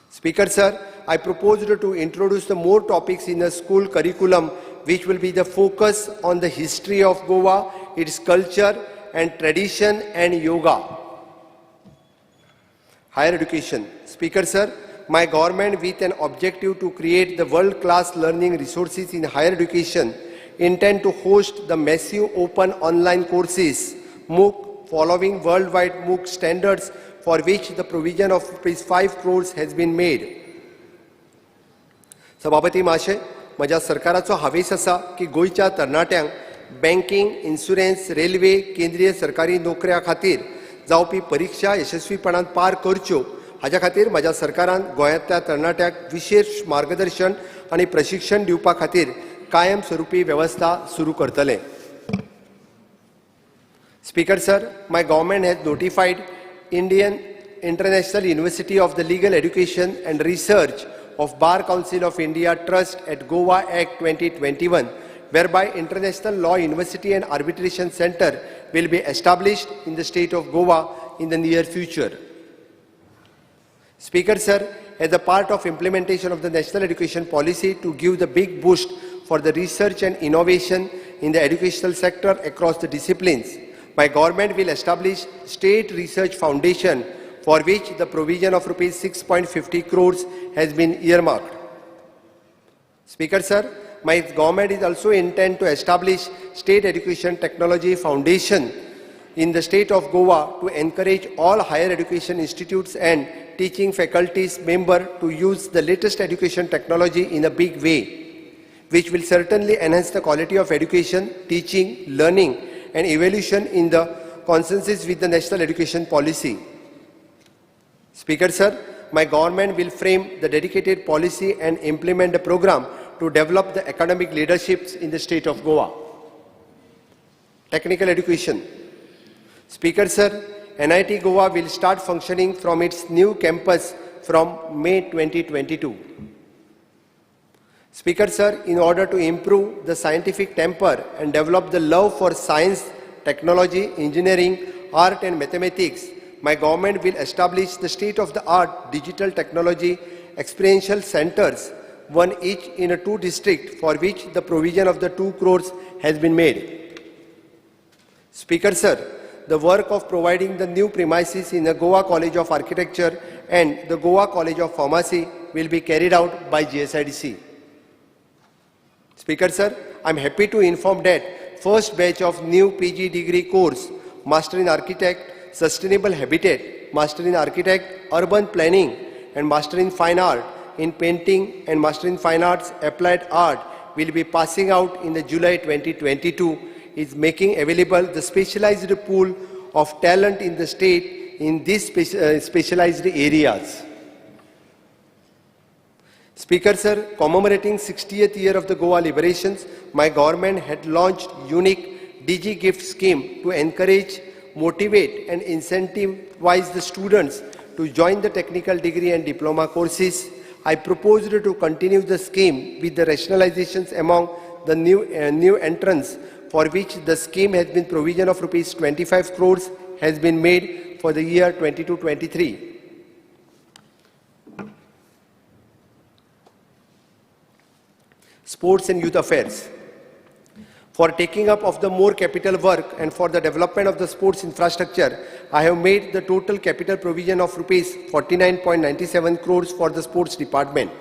Speaker sir, I proposed to introduce the more topics in the school curriculum which will be the focus on the history of Goa, its culture and tradition and yoga. Higher education. Speaker sir, my government with an objective to create the world-class learning resources in higher education intend to host the massive open online courses MOOC following worldwide MOOC standards for which the provision of ₹5 crores has been made. सभापती महाशय, म्हज्या सरकाराचो हावेस आसा की गोंयच्या तरणाट्यांक banking, insurance, railway, केंद्रीय सरकारी नोकऱ्या खातीर जावपी परीक्षा यशस्वीपणान पार करच्यो हाच्या खातीर म्हज्या सरकारान गोंयांतल्या तरणाट्यांक विशेष मार्गदर्शन आनी प्रशिक्षण दिवपा खातीर कायमस्वरुपी वेवस्था सुरू करतले. Speaker sir, my government has notified Indian International University of the Legal Education and Research of Bar Council of India Trust at Goa Act 2021, whereby International Law University and Arbitration Center will be established in the state of Goa in the near future. Speaker sir, as a part of implementation of the National Education Policy to give the big boost for the research and innovation in the educational sector across the disciplines, my government will establish State Research Foundation for which the provision of ₹6.50 crores has been earmarked. Speaker sir, my government is also intent to establish State Education Technology Foundation in the state of Goa to encourage all higher education institutes and teaching faculties members to use the latest education technology in a big way, which will certainly enhance the quality of education, teaching, learning and evaluation in the consensus with the National Education Policy. Speaker sir, my government will frame the dedicated policy and implement the program to develop the academic leaderships in the state of Goa. Technical education. Speaker sir, NIT Goa will start functioning from its new campus from May 2022. Speaker sir, in order to improve the scientific temper and develop the love for science, technology, engineering, art and mathematics, my government will establish the state-of-the-art digital technology experiential centers, one each in 2 districts, for which the provision of the 2 crores has been made. Speaker sir, the work of providing the new premises in the Goa College of Architecture and the Goa College of Pharmacy will be carried out by GSIDC. Speaker sir, I am happy to inform that first batch of new PG degree course, Master in Architect, Sustainable Habitat, Master in Architect, Urban Planning and Master in Fine Art in Painting and Master in Fine Arts, Applied Art will be passing out in the July 2022, is making available the specialized pool of talent in the state in these specialized areas. Speaker sir, commemorating 60th year of the Goa liberations, my government had launched unique DG gift scheme to encourage, motivate and incentivize the students to join the technical degree and diploma courses. I proposed to continue the scheme with the rationalizations among the new entrants, for which the scheme has been provision of ₹25 crores has been made for the year 22-23. Sports and Youth Affairs. For taking up of the more capital work and for the development of the sports infrastructure, I have made the total capital provision of ₹49.97 crores for the sports department.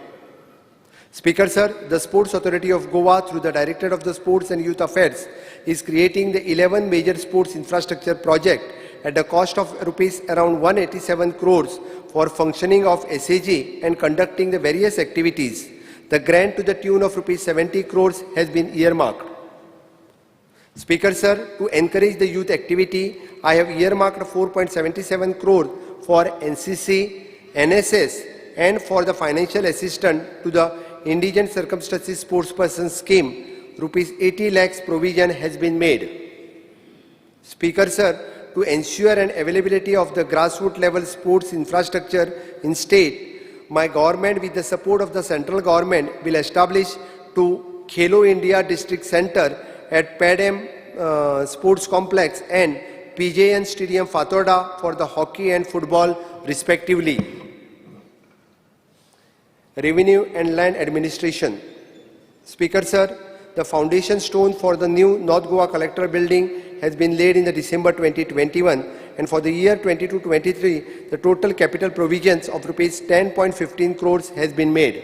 Speaker sir, the Sports Authority of Goa through the Directorate of the Sports and Youth Affairs is creating the 11 major sports infrastructure project at the cost of around 187 crores for functioning of SAG and conducting the various activities. The grant to the tune of ₹70 crores has been earmarked. Speaker sir, to encourage the youth activity, I have earmarked 4.77 crore for NCC, NSS and for the financial assistance to the Indigent Circumstances Sportsperson Scheme, ₹80 lakhs provision has been made. Speaker sir, to ensure an availability of the grassroots level sports infrastructure in state, my government with the support of the central government will establish to Khelo India District Center at Padam Sports Complex and PJN Stadium Fatorda for the hockey and football respectively. Revenue and Land Administration. Speaker Sir, the foundation stone for the new North Goa Collector Building has been laid in the December 2021, and for the year 22-23, the total capital provisions of rupees 10.15 crores has been made.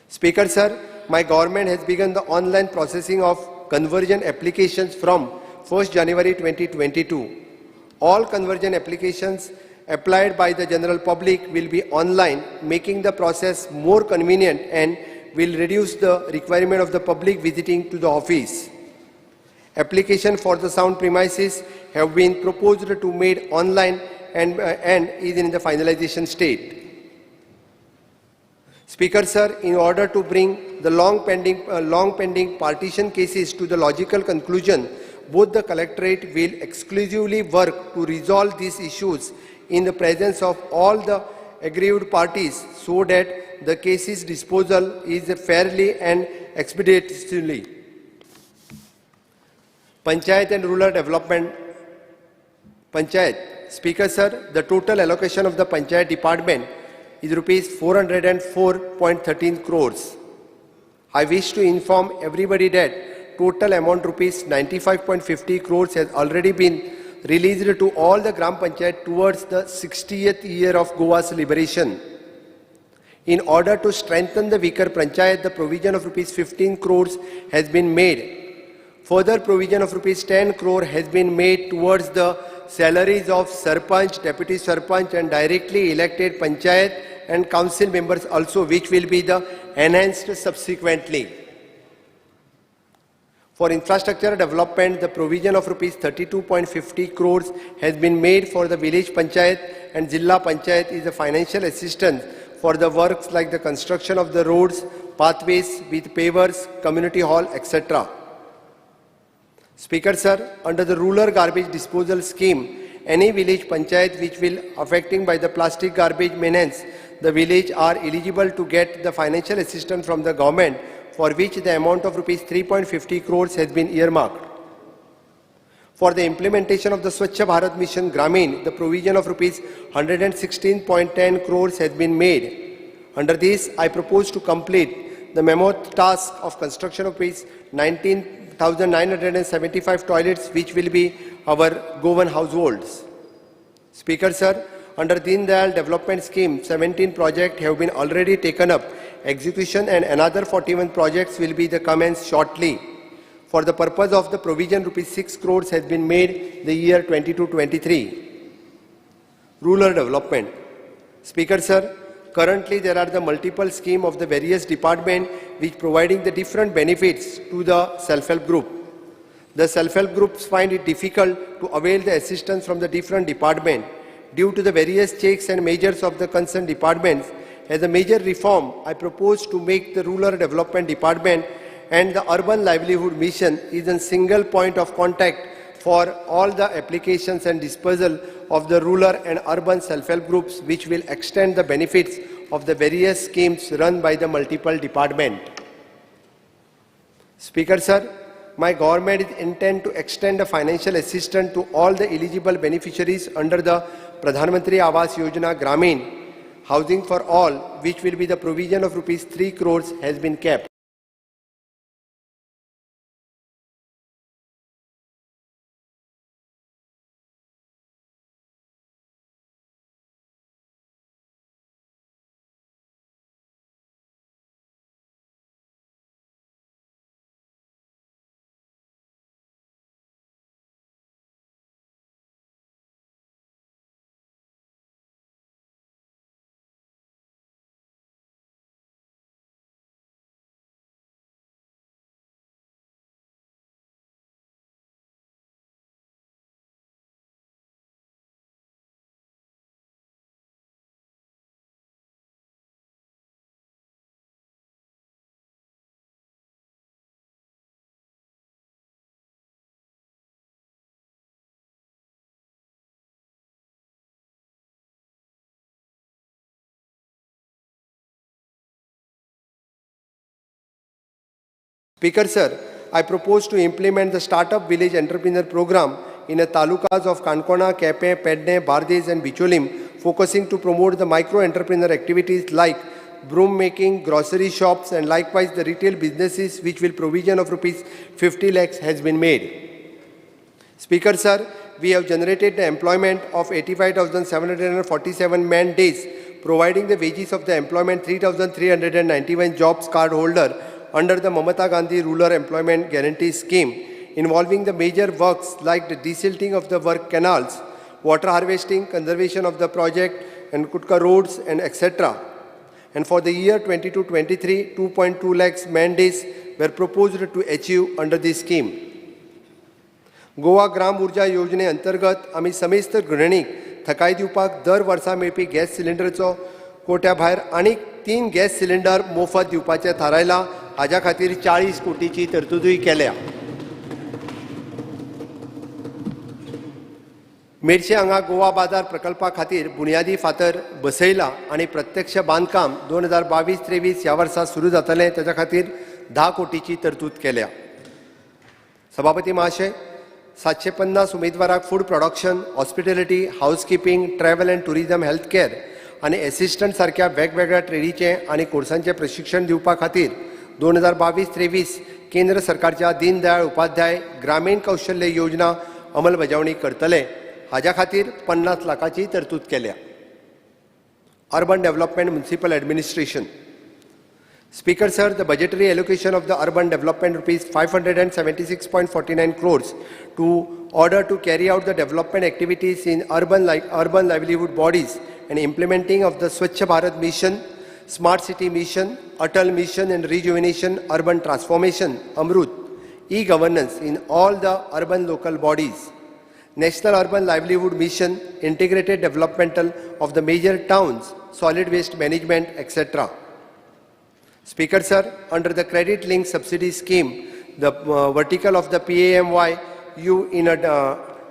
Speaker Sir, my government has begun the online processing of conversion applications from 1st January 2022. All conversion applications applied by the general public will be online, making the process more convenient and will reduce the requirement of the public visiting to the office. Application for the sound premises have been proposed to made online and is in the finalization state. Speaker Sir, in order to bring the long pending partition cases to the logical conclusion, both the collectorate will exclusively work to resolve these issues in the presence of all the aggrieved parties so that the case's disposal is fairly and expeditiously. Panchayat and Rural Development. Panchayat. Speaker Sir, the total allocation of the Panchayat Department is rupees 404.13 crores. I wish to inform everybody that total amount rupees 95.50 crores has already been released to all the Gram Panchayat towards the 60th year of Goa's liberation. In order to strengthen the weaker Panchayat, the provision of rupees 15 crores has been made. Further provision of rupees 10 crore has been made towards the salaries of Sarpanch, Deputy Sarpanch and directly elected Panchayat and Council members also, which will be the enhanced subsequently. For infrastructure development, the provision of rupees 32.50 crores has been made for the village Panchayat, and Jilla Panchayat is a financial assistance for the works like the construction of the roads, pathways with pavers, community hall, etc. Speaker Sir, under the rural garbage disposal scheme, any village Panchayat which will affecting by the plastic garbage menace, the village are eligible to get the financial assistance from the government, for which the amount of rupees 3.50 crores has been earmarked. For the implementation of the Swachh Bharat Mission Gramin, the provision of rupees 116.10 crores has been made. Under this, I propose to complete the mammoth task of construction of rupees 19,975 toilets, which will be our Goan households. Speaker Sir, under Deen Dayal Development Scheme, 17 projects have been already taken up. Execution and another 41 projects will be commenced shortly. For the purpose of the provision, rupees 6 crores has been made the year 22-23. Rural development. Speaker Sir, currently there are the multiple schemes of the various departments which providing the different benefits to the self-help group. The self-help groups find it difficult to avail the assistance from the different departments due to the various checks and measures of the concerned departments. As a major reform, I propose to make the Rural Development Department and the Urban Livelihood Mission is a single point of contact for all the applications and disposal of the rural and urban self-help groups, which will extend the benefits of the various schemes run by the multiple departments. Speaker Sir, my government is intent to extend the financial assistance to all the eligible beneficiaries under the Pradhan Mantri Awas Yojana Gramin Housing for All, which will be the provision of rupees 3 crores has been kept. Speaker Sir, I propose to implement the Startup Village Entrepreneur Program in the talukas of Kankona, Kepe, Pedne, Bardes and Bicholim, focusing to promote the micro-entrepreneur activities like broom making, grocery shops and likewise the retail businesses which will provision of rupees 50 lakhs has been made. Speaker Sir, we have generated the employment of 85,747 man days, providing the wages of the employment 3,391 jobs card holder under the Mamata Gandhi Rural Employment Guarantee Scheme, involving the major works like the desilting of the work canals, water harvesting, conservation of the project and Kutka roads and etc. And for the year 22-23, 2.2 lakhs man days were proposed to achieve under this scheme. Goa ग्राम उर्जा योजने अंतर्गत आम्ही समेस्त गृहिणीक थकाय दिवपाक दर वर्सा मेळपी gas सिलिंडरचो कोट्या भायर आनीक 3 gas cylinder मोफत दिवपाचें थारायलां. हाच्या खातीर 40 कोटीची तरतूदय केल्या. मेडशे हांगा गोवा बाजार प्रकल्पा खातीर बुनयादी फातर बसयला आनी प्रत्यक्ष बांदकाम 2022-23 ह्या वर्सा सुरू जातलें. ताच्या खातीर 10 कोटीची तरतूद केल्या. सभापती महाशय, 750 उमेदवाराक food production, hospitality, housekeeping, travel and tourism, health care आनी एसिस्टंट सारख्या वेगवेगळ्या ट्रेडीचें आनी कोर्सांचें प्रशिक्षण दिवपा खातीर 2022-23 केंद्र सरकारच्या दीनदयाळ उपाध्याय ग्रामीण कौशल्य योजना अंमलबजावणी करतले. हाच्या खातीर 50 लाखाची तरतूद केल्या. Urban development municipal administration. Speaker Sir, the budgetary allocation of the urban development rupees 576.49 crores to order to carry out the development activities in urban livelihood bodies and implementing of the Swachh Bharat Mission, Smart City Mission, Atal Mission and Rejuvenation Urban Transformation, Amrut, e-governance in all the urban local bodies, National Urban Livelihood Mission, integrated developmental of the major towns, solid waste management, etc. Speaker Sir, under the credit linked subsidy scheme, the vertical of the PAMYU in a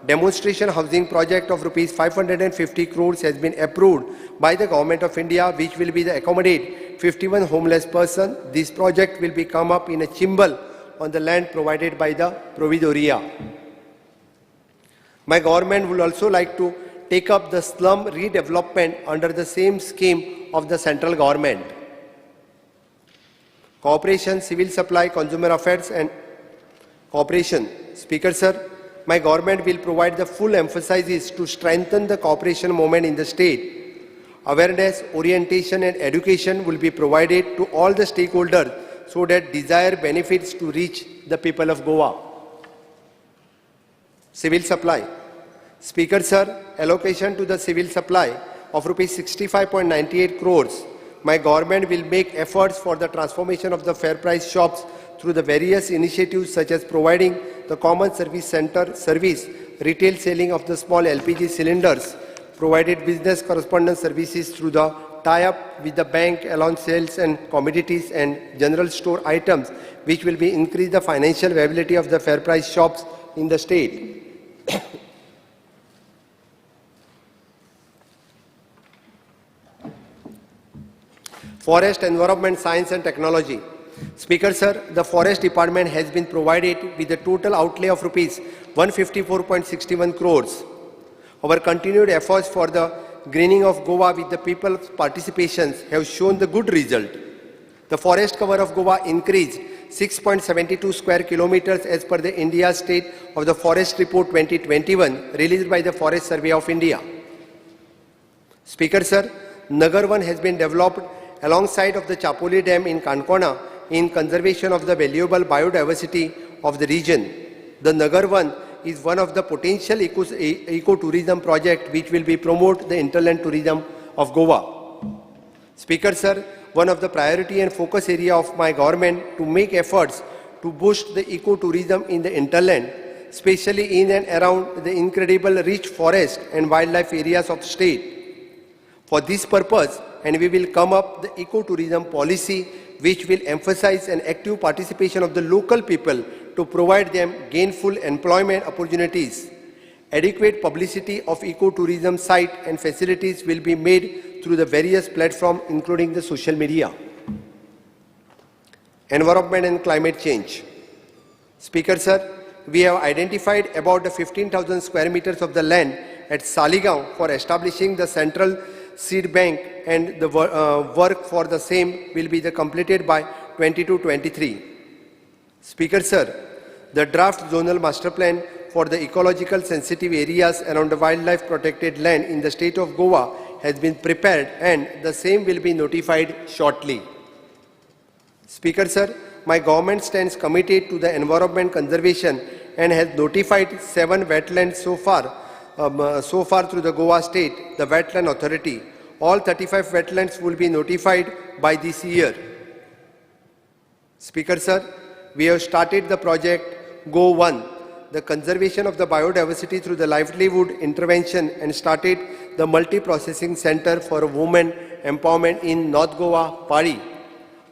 demonstration housing project of rupees 550 crores has been approved by the Government of India, which will be the accommodate 51 homeless person. This project will be come up in a chimbal on the land provided by the Providoria. My government would also like to take up the slum redevelopment under the same scheme of the central government. Cooperation, Civil Supply, Consumer Affairs and Cooperation. Speaker Sir, my government will provide the full emphasis to strengthen the cooperation movement in the state. Awareness, orientation and education will be provided to all the stakeholders so that desired benefits to reach the people of Goa. Civil Supply. Speaker Sir, allocation to the civil supply of rupees 65.98 crores. My government will make efforts for the transformation of the fair price shops through the various initiatives such as providing the common service center service, retail selling of the small LPG cylinders, provided business correspondence services through the tie-up with the bank along sales and commodities and general store items, which will be increase the financial viability of the fair price shops in the state. Forest, Environment, Science and Technology. Speaker Sir, the Forest Department has been provided with a total outlay of rupees 154.61 crores. Our continued efforts for the greening of Goa with the people's participations have shown the good result. The forest cover of Goa increased 6.72 square kilometers as per the India State of the Forest Report 2021 released by the Forest Survey of India. Speaker Sir, Nagar 1 has been developed alongside of the Chapoli Dam in Kankona in conservation of the valuable biodiversity of the region. The Nagar 1 is one of the potential eco-tourism project which will be promote the interland tourism of Goa. Speaker Sir, one of the priority and focus area of my government to make efforts to boost the eco-tourism in the interland, especially in and around the incredible rich forest and wildlife areas of the state. For this purpose, and we will come up the eco-tourism policy which will emphasize an active participation of the local people to provide them gainful employment opportunities. Adequate publicity of eco-tourism site and facilities will be made through the various platforms including the social media. Environment and climate change. Speaker sir, we have identified about 15,000 square meters of the land at Saligaon for establishing the central seed bank, and the work for the same will be completed by 22-23. Speaker sir, the draft zonal master plan for the ecological sensitive areas around the wildlife protected land in the state of Goa has been prepared, and the same will be notified shortly. Speaker sir, my government stands committed to the environment conservation and has notified 7 wetlands so far through the Goa State, the Wetland Authority. All 35 wetlands will be notified by this year. Speaker sir, we have started the project Go 1, the conservation of the biodiversity through the livelihood intervention, and started the multi-processing center for women empowerment in North Goa, Pari.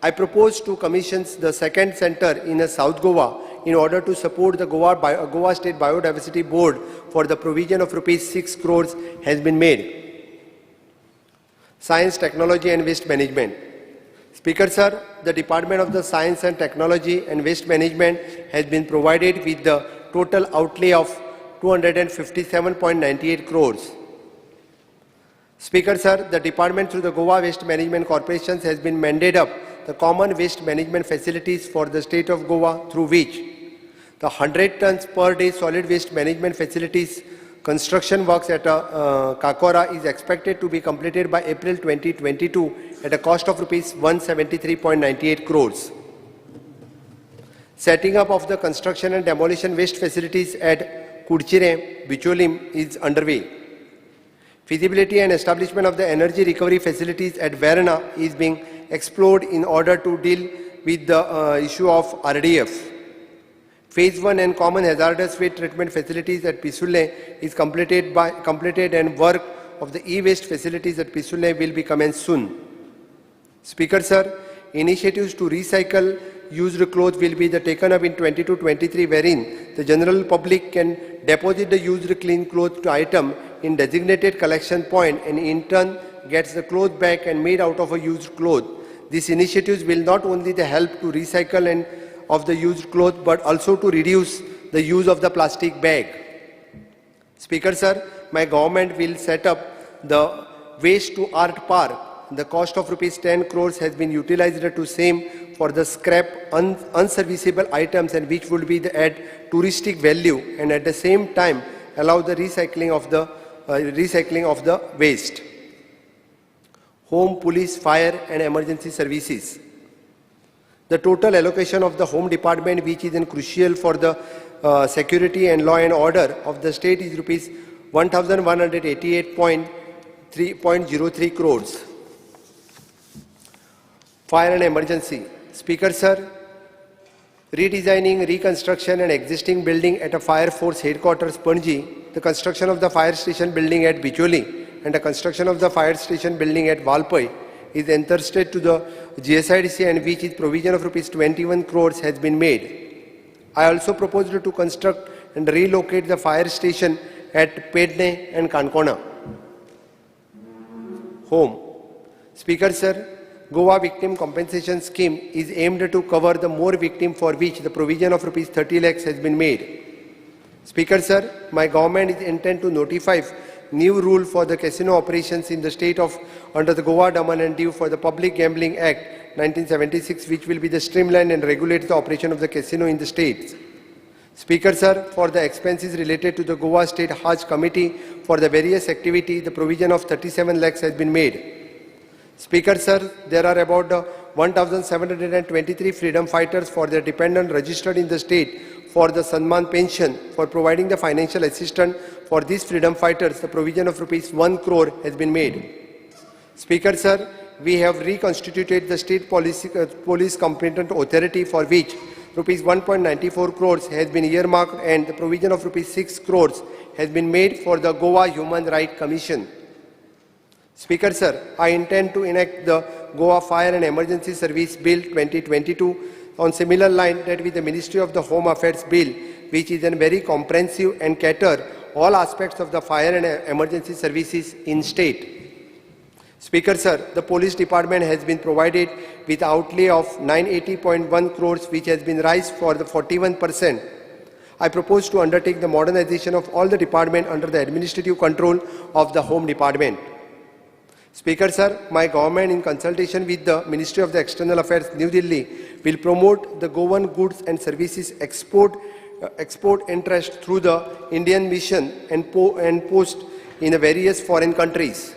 I propose to commission the second center in South Goa in order to support the Goa State Biodiversity Board for the provision of ₹6 crores has been made. Science, Technology and Waste Management. Speaker sir, the Department of the Science and Technology and Waste Management has been provided with the total outlay of 257.98 crores. Speaker sir, the department through the Goa Waste Management Corporation has been mandated up the common waste management facilities for the state of Goa, through which the 100 tons per day solid waste management facilities construction works at Kakora is expected to be completed by April 2022 at a cost of ₹173.98 crores. Setting up of the construction and demolition waste facilities at Kudchire, Bicholim is underway. Feasibility and establishment of the energy recovery facilities at Verna is being explored in order to deal with the issue of RDF. Phase 1 and common hazardous waste treatment facilities at Pisulle is completed, and work of the e-waste facilities at Pisulle will be commenced soon. Speaker sir, initiatives to recycle used clothes will be taken up in 22-23, wherein the general public can deposit the used clean clothes item in designated collection point and in turn gets the cloth back and made out of a used cloth. These initiatives will not only help to recycle and of the used cloth but also to reduce the use of the plastic bag. Speaker sir, my government will set up the Waste to Art Park. The cost of ₹10 crores has been utilized to same for the scrap unserviceable items, and which would be add touristic value and at the same time allow the recycling of the waste. Home, police, fire and emergency services. The total allocation of the Home Department, which is crucial for the security and law and order of the state, is ₹1,188.03 crores. Fire and emergency. Speaker sir, redesigning, reconstruction and existing building at a Fire Force headquarters Panji, the construction of the fire station building at Bicholi and the construction of the fire station building at Valpai is entrusted to the GSIDC, and which is provision of ₹21 crores has been made. I also proposed to construct and relocate the fire station at Pedne and Kankona. Home. Speaker sir, Goa Victim Compensation Scheme is aimed to cover the more victims for which the provision of ₹30 lakhs has been made. Speaker sir, my government is intent to notify new rule for the casino operations in the state of under the Goa Daman and Diu for the Public Gambling Act 1976, which will be the streamline and regulate the operation of the casino in the states. Speaker sir, for the expenses related to the Goa State Hajj Committee for the various activities, the provision of 37 lakhs has been made. Speaker sir, there are about 1,723 freedom fighters for their dependent registered in the state for the Sanman pension. For providing the financial assistance for these freedom fighters, the provision of ₹1 crore has been made. Speaker sir, we have reconstituted the state police competent authority, for which ₹1.94 crores has been earmarked, and the provision of ₹6 crores has been made for the Goa Human Rights Commission. Speaker sir, I intend to enact the Goa Fire and Emergency Service Bill 2022 on similar line that with the Ministry of the Home Affairs Bill, which is very comprehensive and cater all aspects of the fire and emergency services in state. Speaker sir, the police department has been provided with outlay of 980.1 crores which has been raised for the 41%. I propose to undertake the modernization of all the department under the administrative control of the Home Department. Speaker sir, my government in consultation with the Ministry of the External Affairs, New Delhi, will promote the Goan goods and services export interest through the Indian mission and post in the various foreign countries.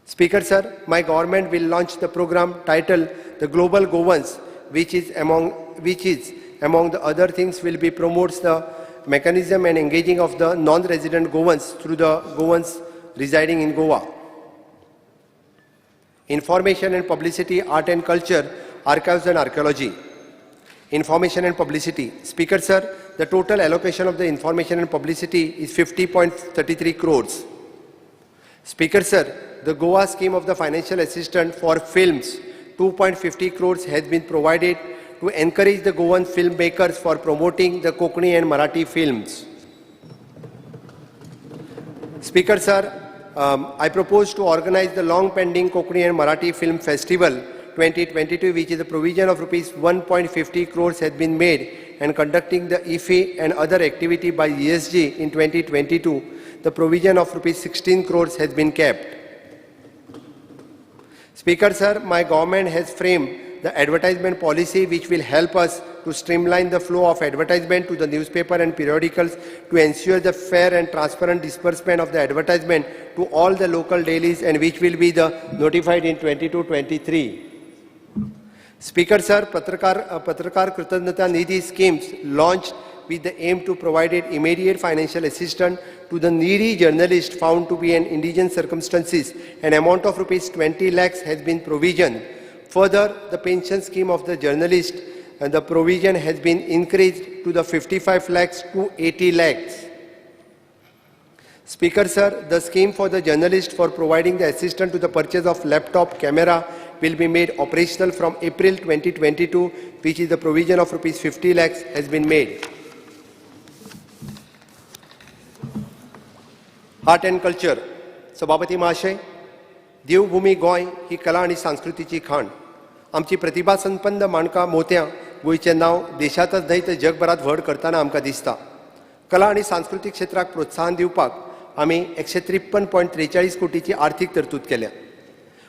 Speaker sir, my government will launch the program titled the Global Goans, which is among the other things will be promotes the mechanism and engaging of the non-resident Goans through the Goans residing in Goa. Information and publicity, art and culture, archives and archaeology. Information and publicity. Speaker sir, the total allocation of the information and publicity is 50.33 crores. Speaker sir, the Goa scheme of the financial assistance for films, 2.50 crores has been provided to encourage the Goan filmmakers for promoting the Konkani and Marathi films. Speaker sir, I propose to organize the long-pending Konkani and Marathi Film Festival 2022, which is the provision of rupees 1.50 crores has been made, and conducting the IFE and other activity by ESG in 2022. The provision of rupees 16 crores has been kept. Speaker sir, my government has framed the advertisement policy which will help us to streamline the flow of advertisement to the newspaper and periodicals to ensure the fair and transparent disbursement of the advertisement to all the local dailies, and which will be notified in 22-23. Speaker sir, Patrakar Kritanyata Nidhi schemes launched with the aim to provide immediate financial assistance to the needy journalist found to be in indigent circumstances. An amount of rupees 20 lakhs has been provisioned. Further, the pension scheme of the journalist and the provision has been increased to the 55 lakhs to 80 lakhs. Speaker sir, the scheme for the journalist for providing the assistance to the purchase of laptop camera will be made operational from April 2022, which is the provision of rupees 50 lakhs has been made. Art and culture. सभापती महाशय, देवभूमी गोंय ही कला आणि संस्कृतीची खाण. आमची प्रतिभा संपन्न माणकां मोत्यां गोंयचें नांव देशांतच न्हय तर जगभरात व्हड करताना आमकां दिसता. कला आणि सांस्कृतीक क्षेत्राक प्रोत्साहन दिवपाक आमी 153.43 कोटीची आर्थीक तरतूद केल्या.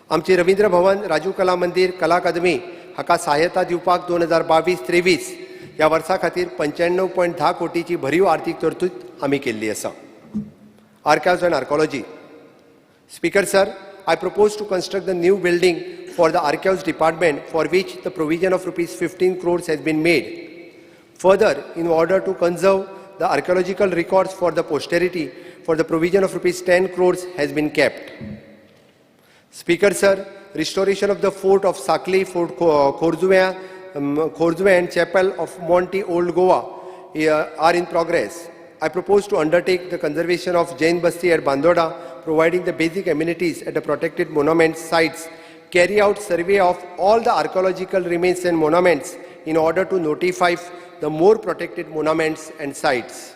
आमची रवींद्र भवन, राजू कला मंदिर, कला अकादमी हाका सहाय्यता दिवपाक 2022-23 ह्या वर्सा खातीर 95.10 कोटीची भरीव आर्थीक तरतूद आमी केल्ली आसा. Archives and Archaeology. Speaker sir, I propose to construct the new building for the Archives Department, for which the provision of rupees 15 crores has been made. Further, in order to conserve the archaeological records for the posterity, for the provision of rupees 10 crores has been kept. Speaker sir, restoration of the fort of Sakli, Fort Khorzue and Chapel of Monte Old Goa are in progress. I propose to undertake the conservation of Jain Basti at Bandoda, providing the basic amenities at the protected monument sites, carry out survey of all the archaeological remains and monuments in order to notify the more protected monuments and sites.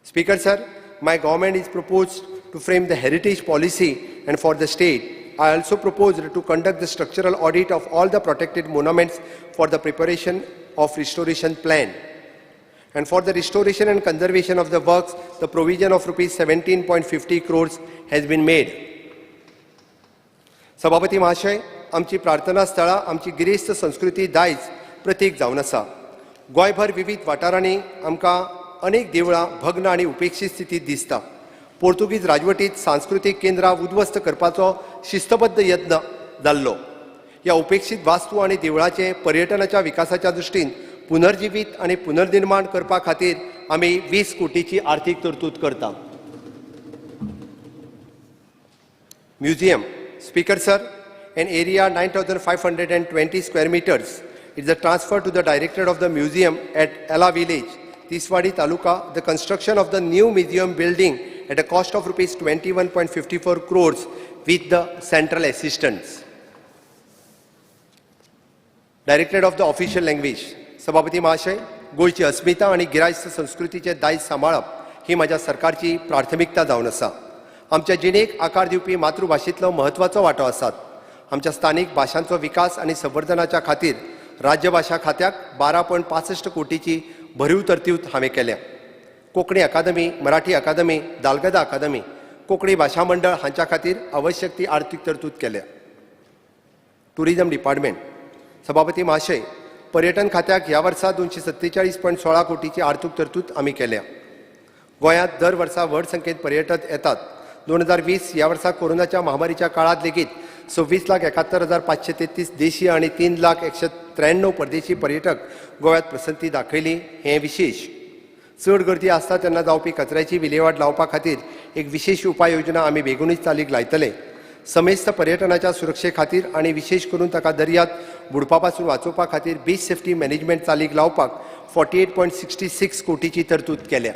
Speaker sir, my government is proposed to frame the heritage policy, and for the state, I also propose to conduct the structural audit of all the protected monuments for the preparation of restoration plan. And for the restoration and conservation of the works, the provision of rupees 17.50 crores has been made. सभापती महाशय, आमची प्रार्थना स्थळां आमची गिरेस्त संस्कृती दायज प्रतीक जावन आसा. गोंयभर विविध वाठारांनी आमकां अनेक देवळां भग्न आनी उपेक्षीत स्थितीत दिसता. पोर्तुगीज राजवटींत सांस्कृतीक केंद्रां उद्ध्वस्त करपाचो शिस्तबद्ध यत्न जाल्लो. ह्या उपेक्षीत वास्तू आनी देवळांचे पर्यटनाच्या विकासाच्या दृश्टीन पुनर्जीवित आणि पुनर्निर्माण करपा खातीर आमी 20 कोटीची आर्थीक तरतूद करता. Museum. Speaker sir, an area 9,520 square meters is the transfer to the directorate of the museum at Ella village, Tiswadi Taluka. The construction of the new museum building at a cost of rupees 21.54 crores with the central assistance. Directorate of the official language. सभापती महाशय, गोंयची अस्मिता आणि गिरायस्त संस्कृतीचे दायज सांबाळप ही म्हज्या सरकारची प्राथमिकता जावन आसा. आमच्या जिणेक आकार दिवपी मातृभाशेंतलो म्हत्वाचो वांटो आसात. आमच्या स्थानीक भाशांचो विकास आनी संवर्धनाच्या खातीर राज्य भाशा खात्याक 12.65 कोटीची भरीव तरतूद हांवें केल्या. कोंकणी अकादमी, मराठी अकादमी, दालगदा अकादमी, कोंकणी भाशा मंडळ हांच्या खातीर आवश्यक ती आर्थीक तरतूद केल्या. Tourism department. सभापती महाशय, पर्यटन खात्याक ह्या वर्सा 247.16 कोटीची आर्थीक तरतूद आमी केल्या. गोंयांत दर वर्सा व्हड संख्येन पर्यटक येतात. 2020 ह्या वर्सा कोरोनाच्या महामारीच्या काळात लेगीत 26,71,533 देशीय आणि 3,193 परदेशी पर्यटक गोव्यात प्रसंती दाखयली. हे विशेष. चड गर्दी आसता तेन्ना जावपी कचऱ्याची विलेवाट लावपा खातीर एक विशेष उपाय योजना आमी बेगूनच चालीक लायतले. समेस्त पर्यटनाच्या सुरक्षे खातीर आणि विशेष करून ताका दर्यांत बुडपा पासून वाचोवपा खातीर बीच सेफ्टी मॅनेजमेंट चालीक लावपाक 48.66 कोटीची तरतूद केल्या.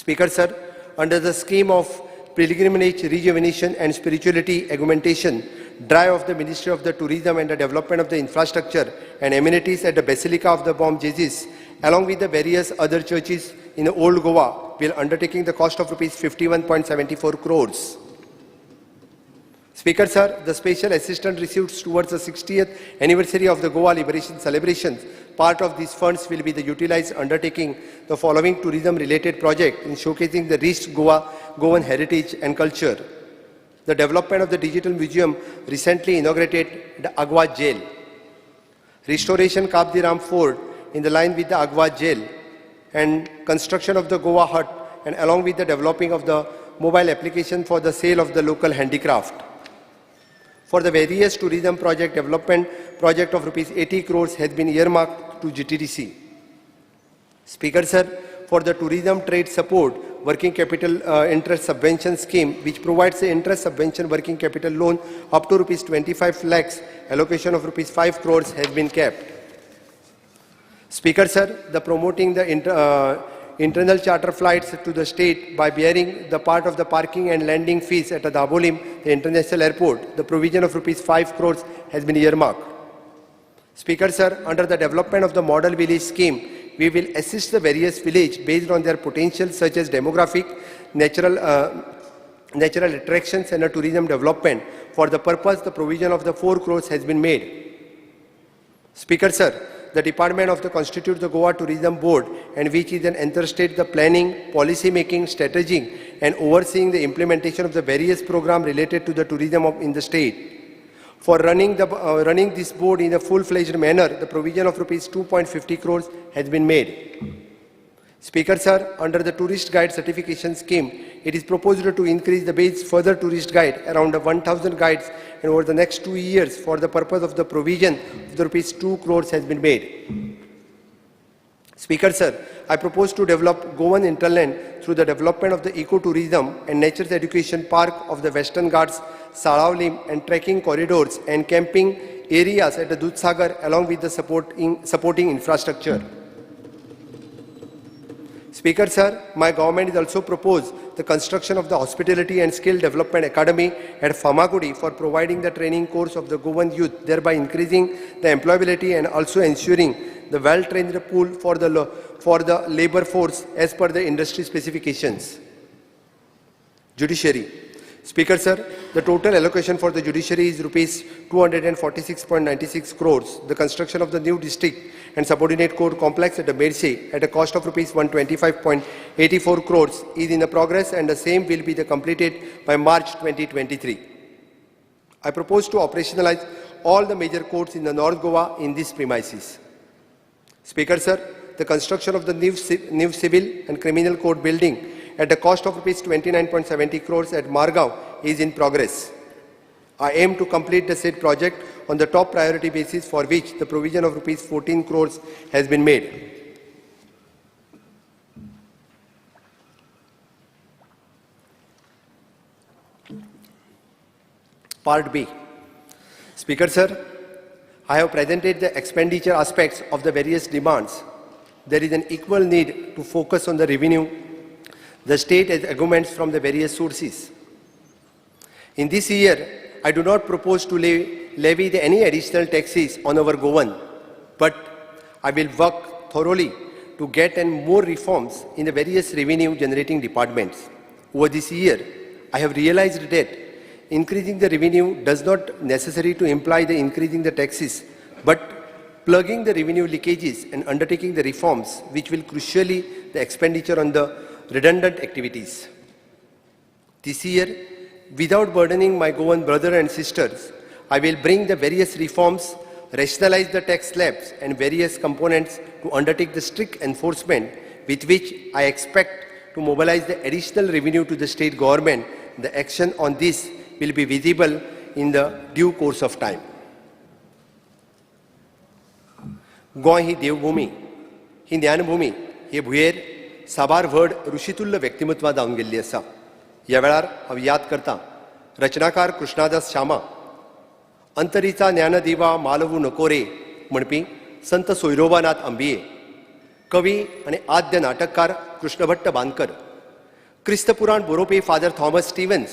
Speaker sir, under the scheme of pilgrimage, rejuvenation and spirituality augmentation drive of the Ministry of the Tourism and the development of the infrastructure and amenities at the Basilica of the Bom Jesus, along with the various other churches in the Old Goa, will undertaking the cost of rupees 51.74 crores. Speaker sir, the special assistance received towards the 60th anniversary of the Goa Liberation celebrations, part of these funds will be the utilized undertaking the following tourism related project in showcasing the rich Goan heritage and culture. The development of the digital museum recently inaugurated the Agwa Jail. Restoration Kabdiram Fort in the line with the Agwa Jail and construction of the Goa Hut, and along with the developing of the mobile application for the sale of the local handicraft. For the various tourism project development project of rupees 80 crores has been earmarked to GTDC. Speaker sir, for the tourism trade support working capital interest subvention scheme, which provides the interest subvention working capital loan up to rupees 25 lakhs, allocation of rupees 5 crores has been kept. Speaker sir, the promoting the internal charter flights to the state by bearing the part of the parking and landing fees at the Dabolim, the international airport, the provision of rupees 5 crores has been earmarked. Speaker sir, under the development of the model village scheme, we will assist the various villages based on their potential such as demographic, natural attractions and a tourism development. For the purpose, the provision of the 4 crores has been made. Speaker sir, the department of the constitute the Goa Tourism Board, and which is an interstate the planning, policy making, strategy and overseeing the implementation of the various programs related to the tourism in the state. For running this board in a full-fledged manner, the provision of rupees 2.50 crores has been made. Speaker sir, under the tourist guide certification scheme, it is proposed to increase the base further tourist guide around 1,000 guides, and over the next 2 years for the purpose of the provision of the rupees 2 crores has been made. Speaker sir, I propose to develop Goan hinterland through the development of the ecotourism and nature education park of the Western Ghats, Saravlim and trekking corridors and camping areas at the Dudhsagar along with the supporting infrastructure. Speaker sir, my government is also proposed the construction of the Hospitality and Skill Development Academy at Famagudi for providing the training course of the Goan youth, thereby increasing the employability and also ensuring the well-trained pool for the labour force as per the industry specifications. Judiciary. Speaker sir, the total allocation for the judiciary is rupees 246.96 crores. The construction of the new district and subordinate court complex at the Medse at a cost of rupees 125.84 crores is in the progress, and the same will be completed by March 2023. I propose to operationalize all the major courts in the North Goa in these premises. Speaker sir, the construction of the new civil and criminal court building at the cost of rupees 29.70 crores at Margao is in progress. I aim to complete the said project on the top priority basis, for which the provision of rupees 14 crores has been made. Part B. Speaker sir, I have presented the expenditure aspects of the various demands. There is an equal need to focus on the revenue the state has arguments from the various sources. In this year, I do not propose to levy any additional taxes on our Goan, but I will work thoroughly to get more reforms in the various revenue generating departments. Over this year, I have realized that increasing the revenue does not necessarily to imply the increasing the taxes, but plugging the revenue leakages and undertaking the reforms which will crucially the expenditure on the redundant activities. This year, without burdening my Goan brothers and sisters, I will bring the various reforms, rationalize the tax slabs and various components to undertake the strict enforcement with which I expect to mobilize the additional revenue to the state government. The action on this will be visible in the due course of time. Goa ही देवभूमी, ही ज्ञानभूमी, हे भुयेर साबार व्हड ऋषितुल्य व्यक्तिमत्वां जावन गेल्लीं आसा. ह्या वेळार हांव याद करतां रचनाकार कृष्णादास श्यामा, अंतरीचा ज्ञानदिवा मालवू नको रे म्हणपी संत सोयरोबानाथ अंबिये, कवी आनी आद्य नाटककार कृष्णभट्ट बांदकर, क्रिस्त पुराण बरोवपी फादर थॉमस स्टीव्हन्स,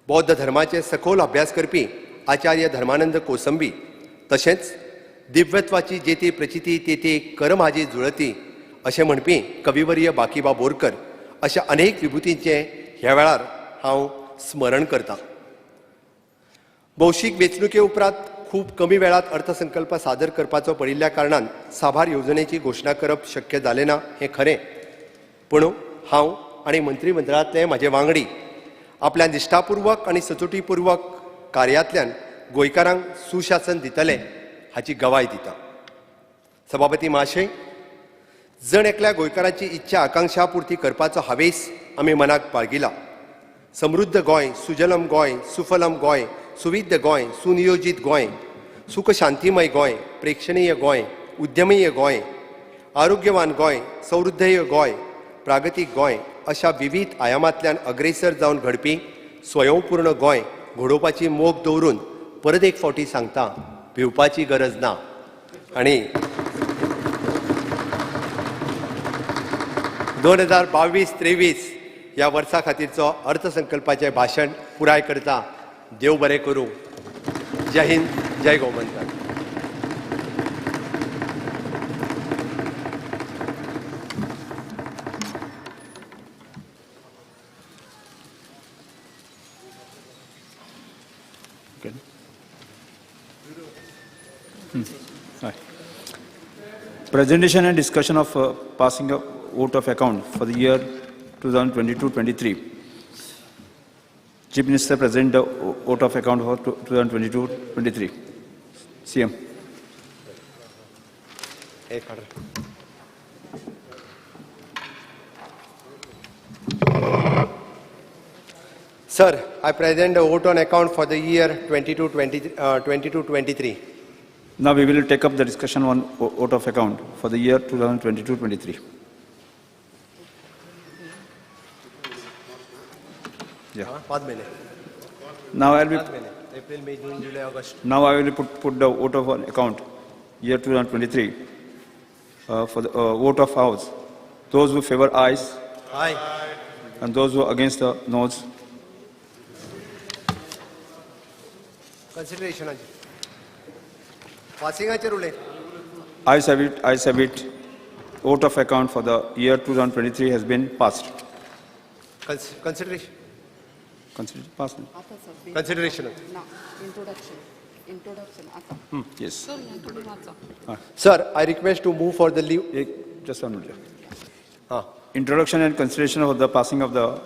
बौद्ध धर्माचे सखोल अभ्यास करपी आचार्य धर्मानंद कोसंबी, तशेंच दिव्यत्वाची जेती प्रचिती तेती कर म्हाजी जुळती अशें म्हणपी कविवर्य बाकीबा बोरकर अशा अनेक विभुतींचें ह्या वेळार हांव स्मरण करतां. भौशीक वेंचणुके उपरांत खूब कमी वेळात अर्थसंकल्प सादर करपाचो पडिल्ल्या कारणान साबार येवजणेची घोशणा करप शक्य जालें ना हें खरें. पूण हांव आनी मंत्रिमंडळांतले म्हाजे वांगडी आपल्या निश्ठापूर्वक आनी सचोटीपूर्वक कार्यांतल्यान गोंयकारांक सुशासन दितले हाची गवाय दिता. सभापती महाशय, जण एकल्या गोंयकाराची इच्छा आकांक्षा पुर्ती करपाचो हावेस आमी मनाक बाळगिला. समृद्ध गोंय, सुजलम गोंय, सुफलम गोंय, सुविद्य गोंय, सुनियोजीत गोंय, सुख शांतीमय गोंय, प्रेक्षणीय गोंय, उद्यमीय गोंय, आरोग्यवान गोंय, समृद्धय गोंय, प्रागतीक गोंय अशा विविध आयामांतल्यान अग्रेसर जावन घडपी स्वयंपूर्ण गोंय घडोवपाची मोख दवरून परत एक फावटी सांगता, भिवपाची गरज ना. आणि 2022-23 ह्या वर्सा खातीरचो अर्थसंकल्पाचें भाशण पुराय करता. देव बरें करूं. जय हिंद, जय Gomantak. Presentation and discussion of passing a vote of account for the year 2022-23. Chief Minister present the vote of account for 2022-23. CM. Sir, I present the vote on account for the year 22-23. Now we will take up the discussion on vote of account for the year 2022-23. Yeah. Now I will April, May, June, July, August. Now I will put the vote of account year 2023 for the vote of House. Those who favor ayes. Aye. And those who are against the noes. Consideration. Passing a rule. Ayes have it. Ayes have it. Vote of account for the year 2023 has been passed. Consideration. Passed. Consideration. No, introduction. Yes. Sir, I request to move for the leave. Just one minute. Introduction and consideration of the passing of the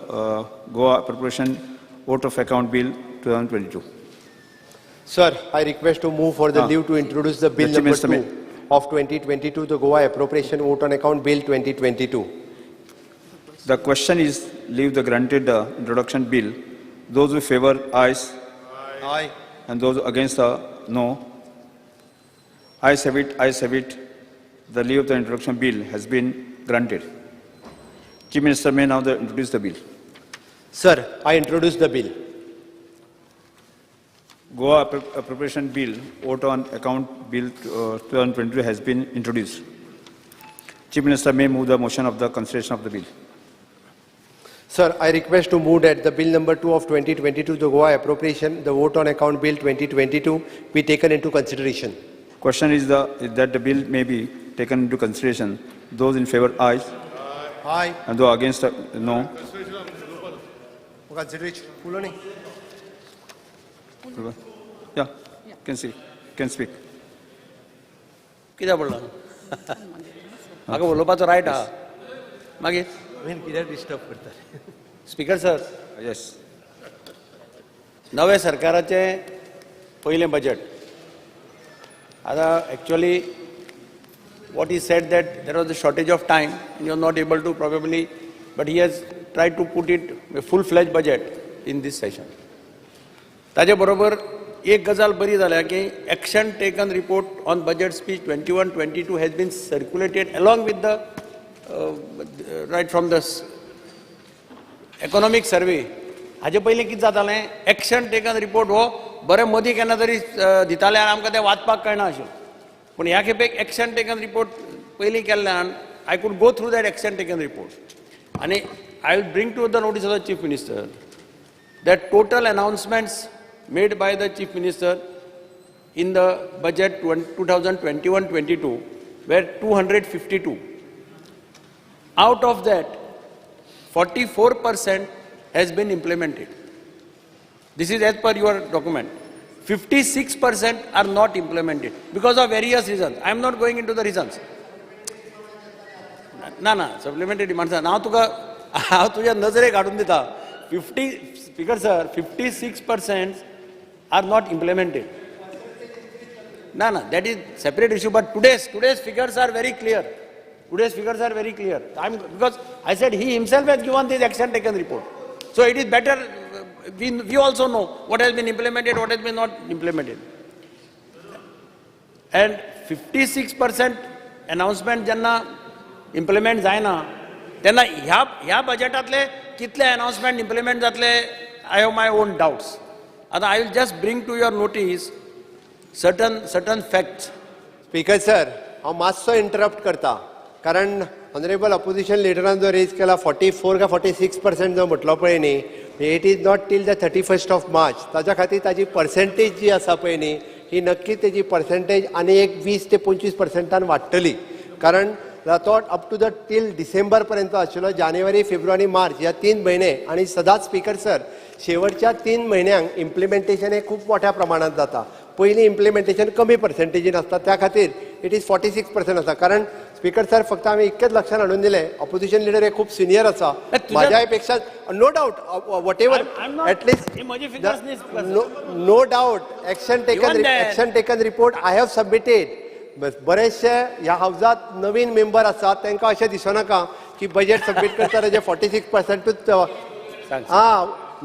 Goa Appropriation Vote of Account Bill 2022. Sir, I request to move for the leave to introduce the bill number 2 of 2022, the Goa Appropriation Vote on Account Bill 2022. The question is leave the granted introduction bill. Those who favor ayes. Aye. And those against no. Ayes have it. Ayes have it. The leave of the introduction bill has been granted. Chief Minister may now introduce the bill. Sir, I introduce the bill. Goa Appropriation Bill, vote on account Bill 2022 has been introduced. Chief Minister may move the motion of the consideration of the bill. Sir, I request to move that the bill number 2 of 2022, the Goa Appropriation, the vote on account Bill 2022, be taken into consideration. Question is that the bill may be taken into consideration. Those in favor, ayes. Aye. And those against, no. फुलो न्ही. Yeah, can see, can speak. कित्याक पडलो म्हाका उलोवपाचो riot आहा मागीर कित्याक disturb करता. Speaker sir Yes. नवे सरकाराचें पयलें बजेट आतां actually what he said that there was a shortage of time and you are not able to probably, but he has tried to put it a full-fledged budget in this session. ताजे बरोबर एक गजाल बरी जाल्या की action taken report on budget speech 21-22 has been circulated along with the right from the economic survey. हाजे पयलीं कितें जातालें action taken report हो बरें मदीं केन्ना तरी दिताले आनी आमकां तें वाचपाक कळना आशिल्लें. पण ह्या खेपेक एक्शन टेकन रिपोर्ट पयलीं केल्ल्यान I could go through that action taken report आनी I will bring to the notice of the chief minister that total announcements made by the chief minister in the budget 2021-22 were 252. Out of that, 44% has been implemented. This is as per your document. 56% are not implemented because of various reasons. I am not going into the reasons. ना supplementary demands. Now तुझ्या नजरेक हाडून दिता 50 speaker sir 56% are not implemented. That is separate issue. But today's figures are very clear. Because I said he himself has given this action taken report. So it is better. We also know what has been implemented, what has been not implemented. And 56% announcement jenna implement जायना तेन्ना ह्या बजेटातले कितले announcement implement जातले I have my own doubts. And I will just bring to your notice certain facts. Speaker sir हांव मातसो interrupt करता कारण honourable opposition लिडरान जो रेज केला 44 का 46% जो म्हटलो पळय न्ही it is not till the 31st of March. ताच्या खातीर ताजी पर्सेंटेज जी आसा पळय न्ही ही नक्की तेजी पर्सेंटेज आनी एक 20 ते 25% वाडटली कारण तो up to the till December पर्यंत आशिल्लो. जानेवारी फेब्रुवारी मार्च ह्या 3 म्हयने आनी सदांच स्पीकर सर शेवटच्या 3 म्हयन्यांक इम्प्लिमेंटेशन हे खूब मोठ्या प्रमाणात जाता. पयलीं इम्प्लिमेंटेशन कमी पर्सेंटेजीन आसता त्या खातीर इट इज 46% आसा. कारण स्पीकर सर फक्त आमी इतकेच लक्षात हाडून दिले ऑपोजिशन लिडर हे खूप सिनियर आसा माझ्या पेक्षा no doubt whatever at least no doubt action taken report I have submitted. बरेचशे ह्या हाऊसात नवीन मेंबर आसात तांकां अशें दिसनाका की बजेट सबमिट करता जे 46%.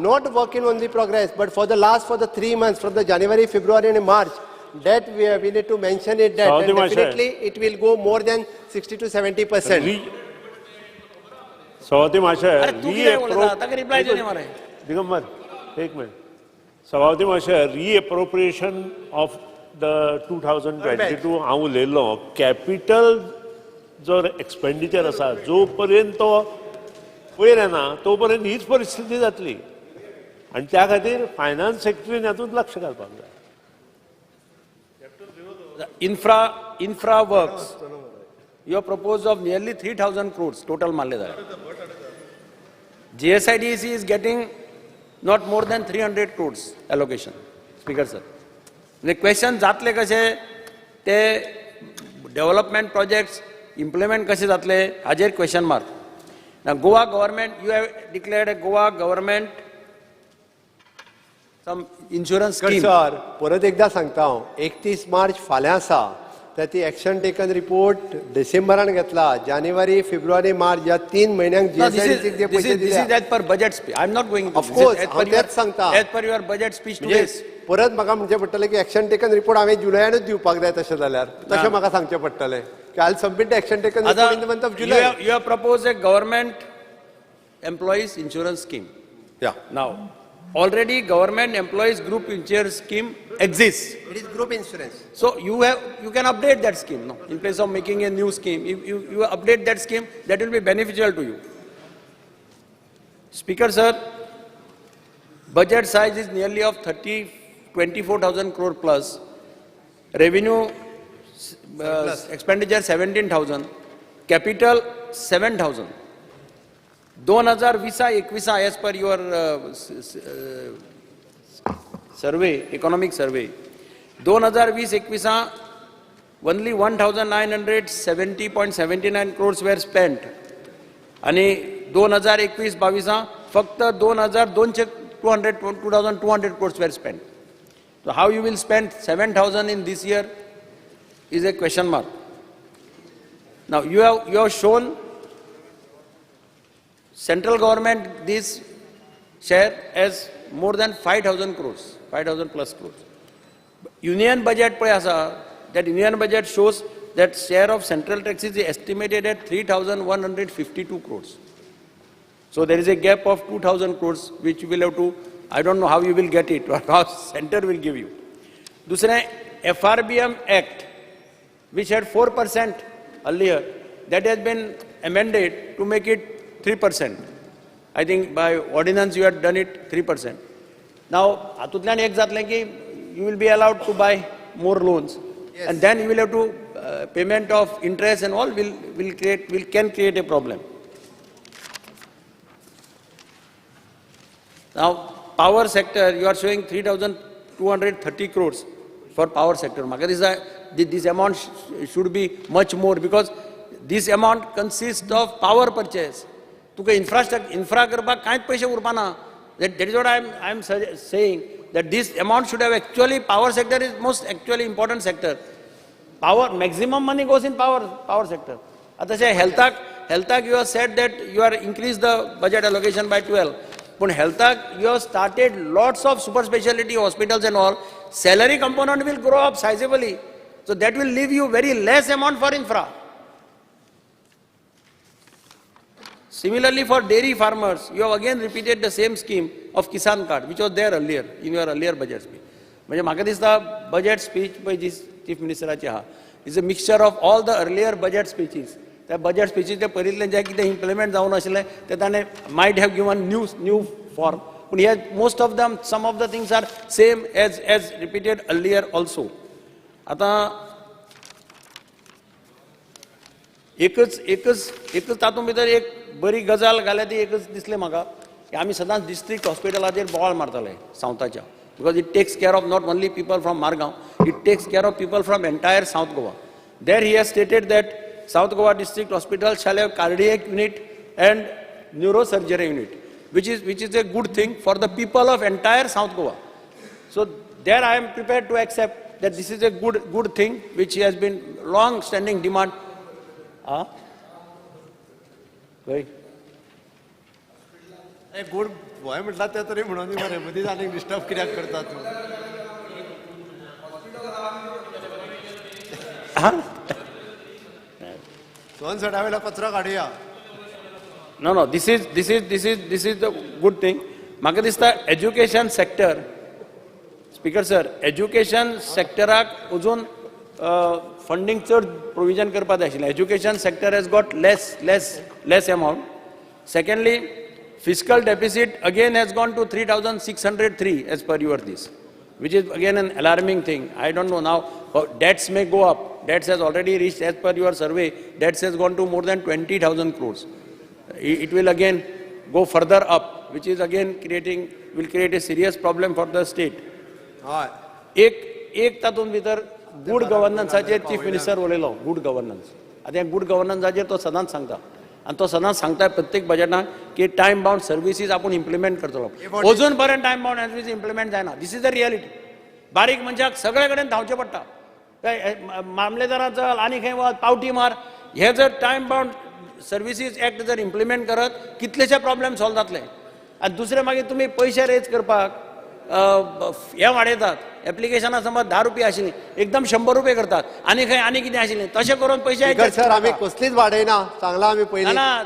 Not working on the progress, but for the 3 months, from the January, February and March, that we need to mention it that and definitely it will go more than 60 to 70%. सभापती महाशय सभापती महाशय रीएप्रोप्रिएशन of the 2022 हांव उलयल्लो capital जो expenditure आसा जो पर्यंत तो वयर येना तो पर्यंत हीच परिस्थिती जातली आणि त्या खातीर फायनान्स सेक्टरीन हातूंत लक्ष घालपाक जाय. Infra works, you have proposed of nearly 3,000 crores total मारले जाल्यार. GSIDC is getting not more than 300 crores allocation. Speaker sir. The question जातले कशे ते development projects implement कशे जातले हाजेर question mark. Now Goa government, you have declared a Goa government some insurance scheme. Sir परत एकदा सांगता हांव 31 मार्च फाल्यां आसा तर ती एक्शन टेकन रिपोर्ट डिसेंबरान घेतला. जानेवारी फेब्रुवारी मार्च ह्या 3 म्हयन्यांक जीएसआयडीसी जे पैसे दिले. This is as per budget speech. I am not going into Of course, तेच सांगता. as per your budget speech today. परत म्हाका म्हणचें पडटलें की एक्शन टेकन रिपोर्ट हांवें जुलयानूच दिवपाक जाय तशें जाल्यार तशें म्हाका सांगचें पडटलें की I will submit the action taken report in the month of July. You have proposed a government employees insurance scheme. Yeah. Now, already government employees group insurance scheme exists. It is group insurance. So you can update that scheme, no? In place of making a new scheme, if you update that scheme, that will be beneficial to you. Speaker sir, budget size is nearly of 24,000 crore plus. Revenue expenditure 17,000. Capital 7,000. 2020-21 as per your survey, economic survey, 2020-21 only 1970.79 crores were spent. आणि 2021-22 फक्त 2200 crores were spent. So how you will spend 7,000 in this year is a question mark. Now you have shown central government this share as more than 5,000 crores, 5,000 plus crores. Union budget pay asa, that union budget shows that share of central taxes is estimated at 3,152 crores. So there is a gap of 2,000 crores which you will have to, I don't know how you will get it or how center will give you. Dusra, FRBM Act, which had 4% earlier, that has been amended to make it 3%. I think by ordinance you had done it 3%. Now, atutlan ek zatle ki you will be allowed to buy more loans, yes. And then you will have to payment of interest and all can create a problem. Now, power sector, you are showing 3,230 crores for power sector. This amount should be much more because this amount consists of power purchase. तुका infra करपाक कांयच पैसे उरपाना. That is what I am saying, that this amount should have actually, power sector is most actually important sector. Power, maximum money goes in power sector. Atase health you have said that you are increased the budget allocation by 12. But health you have started lots of super specialty hospitals and all. Salary component will grow up sizably. So that will leave you very less amount for infra. Similarly, for dairy farmers, you have again repeated the same scheme of Kisan card, which was there earlier, in your earlier budget speech. म्हणजे म्हाका दिसता budget speech by this Chief Ministeraचे हा is a mixture of all the earlier budget speeches. त्या budget speeches ते पयलींतले जे कितें implement जावन आशिल्लें ते ताणें might have given new form. But here most of them, some of the things are same as repeated earlier also. आता एकच तातूंत भितर एक बरी गजाल घाल्या ती एकच दिसलें म्हाका की आमी सदांच डिस्ट्रिक्ट हॉस्पिटलाचेर बोवाळ मारताले सावथाच्या, because it takes care of not only people from Margao, it takes care of people from entire South Goa. There he has stated that South Goa District Hospital shall have cardiac unit and neurosurgery unit, which is a good thing for the people of entire South Goa. So there I am prepared to accept that this is a good thing which has been long-standing demand. Good Goa म्हटला ते तरी म्हणून मरे मदींच आनीक disturb कित्याक करतात दोन सडा वेळा कचरो काडुया. No, this is the good thing. म्हाका दिसता education sector, speaker sir, education सेक्टराक अजून फंडिंग चड प्रोविजन करपाक जाय आशिल्लें. Education sector has got less amount. Secondly, fiscal deficit again has gone to 3,603 as per your this, which is again an alarming thing. I don't know now, debts may go up. Debts has already reached, as per your survey, debts has gone to more than 20,000 crores. It will again go further up, which is again will create a serious problem for the state. एक तातूंत भितर good गव्हर्नन्साचेर chief minister उलयलो, good governance. आतां good गव्हर्नन्साचेर तो सदांच सांगता, आनी तो सदांच सांगता प्रत्येक बजेटाक की टायम बाउंड सर्विसीस आपूण इम्प्लिमेंट करतलो. अजून पर्यंत टायम बाउंड सर्विसीस इम्प्लिमेंट जायना. This is the reality. बारीक मनशाक सगळे कडेन धांवचें पडटा. मामलेदारां चल आनी खंय वच, पावटी मार. हे जर टायम बाउंड सर्विसीस एक्ट जर इम्प्लिमेंट करत, कितलेशे प्रॉब्लेम सॉल्व जातले. आनी दुसरे मागीर तुमी पयशे रेज करपाक हे वाडयतात. एप्लिकेशनां समज 10 रुपया आशिल्लीं एकदम 100 रुपये करतात. आनी खंय आनी कितें आशिल्लें तशें करून पयशे सर आमी कसलीच वाडयना सांगला आमी पयलीं. ना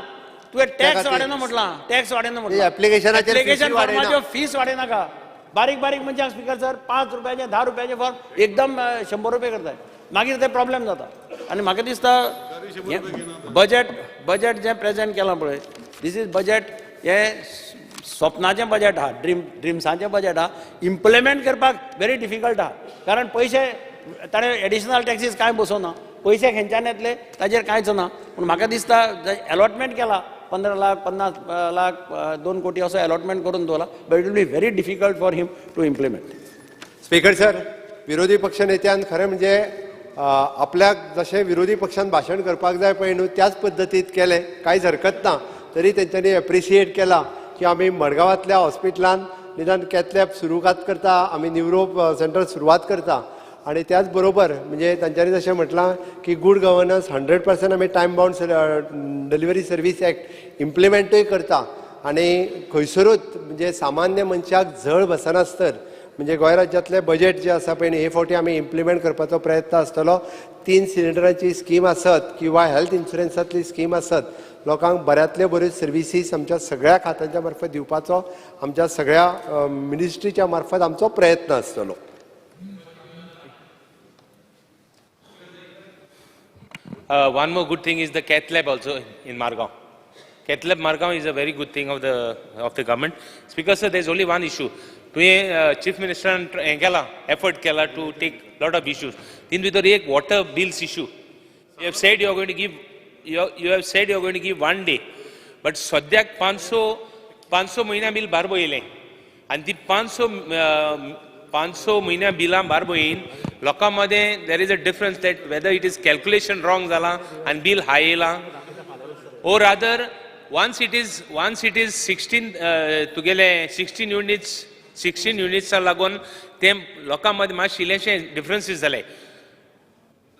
तुवें टॅक्स वाडयना म्हटलां, टॅक्स वाडयना म्हटलां. एप्लिकेशन फॉर्माच्यो फीस वाडयनाका. बारीक मनशाक स्पीकर सर 5 रुपयाचे 10 रुपयाचे फॉर्म एकदम 100 रुपये करतात. मागीर ते प्रॉब्लेम जाता. आनी म्हाका दिसता बजेट जें प्रेजेंट केलां पळय, दीस इज बजेट हें स्वप्नाचें बजेट आहा, ड्रिम्साचें बजेट आहा. इम्प्लिमेंट करपाक व्हेरी डिफिकल्ट आहा. कारण पयशे ताणें एडिशनल टॅक्सीस कांय बसोवना. पयशे खंयच्यान येतले ताजेर कांयच ना. पूण म्हाका दिसता अलॉटमेंट केला 15 लाख 50 लाख 2 कोटी असं अलॉटमेंट करून दवरला, but it will be very difficult for him to implement. Speaker sir, विरोधी पक्ष नेत्यान खरें म्हणजे आपल्याक जशें विरोधी पक्षान भाशण करपाक जाय पळय न्हू त्याच पद्दतीत केलें, कांयच हरकत ना. तरी तेंच्यांनी एप्रिशिएट केला की आमी मडगांवांतल्या हॉस्पिटलान निदान कॅथलॅब सुरवात करता, आमी न्युरो सेंटर सुरवात करता. आणि त्याच बरोबर म्हणजे तांच्यांनी जशें म्हटलां की गूड गव्हर्नन्स 100% आमी time bound delivery service act इम्प्लिमेंटूय करता. आणि खंयसरूच म्हणजे सामान्य मनशाक झळ बसनासतर म्हणजे गोंय राज्यांतले बजेट जे आसा पळय हे फावटी आमी इम्प्लिमेंट करपाचो प्रयत्न आसतलो. 3 सिलिंडरांची स्कीम आसत किंवा हेल्थ इन्शुरन्सांतली स्कीम आसत, लोकांक बऱ्यांतल्यो बऱ्यो सर्विसीस आमच्या सगळ्या खात्यांच्या मार्फत दिवपाचो आमच्या सगळ्या मिनिस्ट्रीच्या मार्फत आमचो प्रयत्न आसतलो. One more good thing is the cath lab also in Margao. Cath lab Margao is a very good thing of the government. Speaker sir, there is only one issue. Chief Minister effort kela to take lot of issues. In with the water bills issue, you have said you are going to give. You have said you are going to give 1 day, but sadyak 500 महिना bill barbo ile, and the 500 महिना बिलां बारबो येईन लोकांमध्ये there is a difference that whether it is calculation wrong झाला and bill high येला, or rather once it is 16 तुगेले 16 units लागून ते लोकांमध्ये मातशे इल्लेशे differences झाले.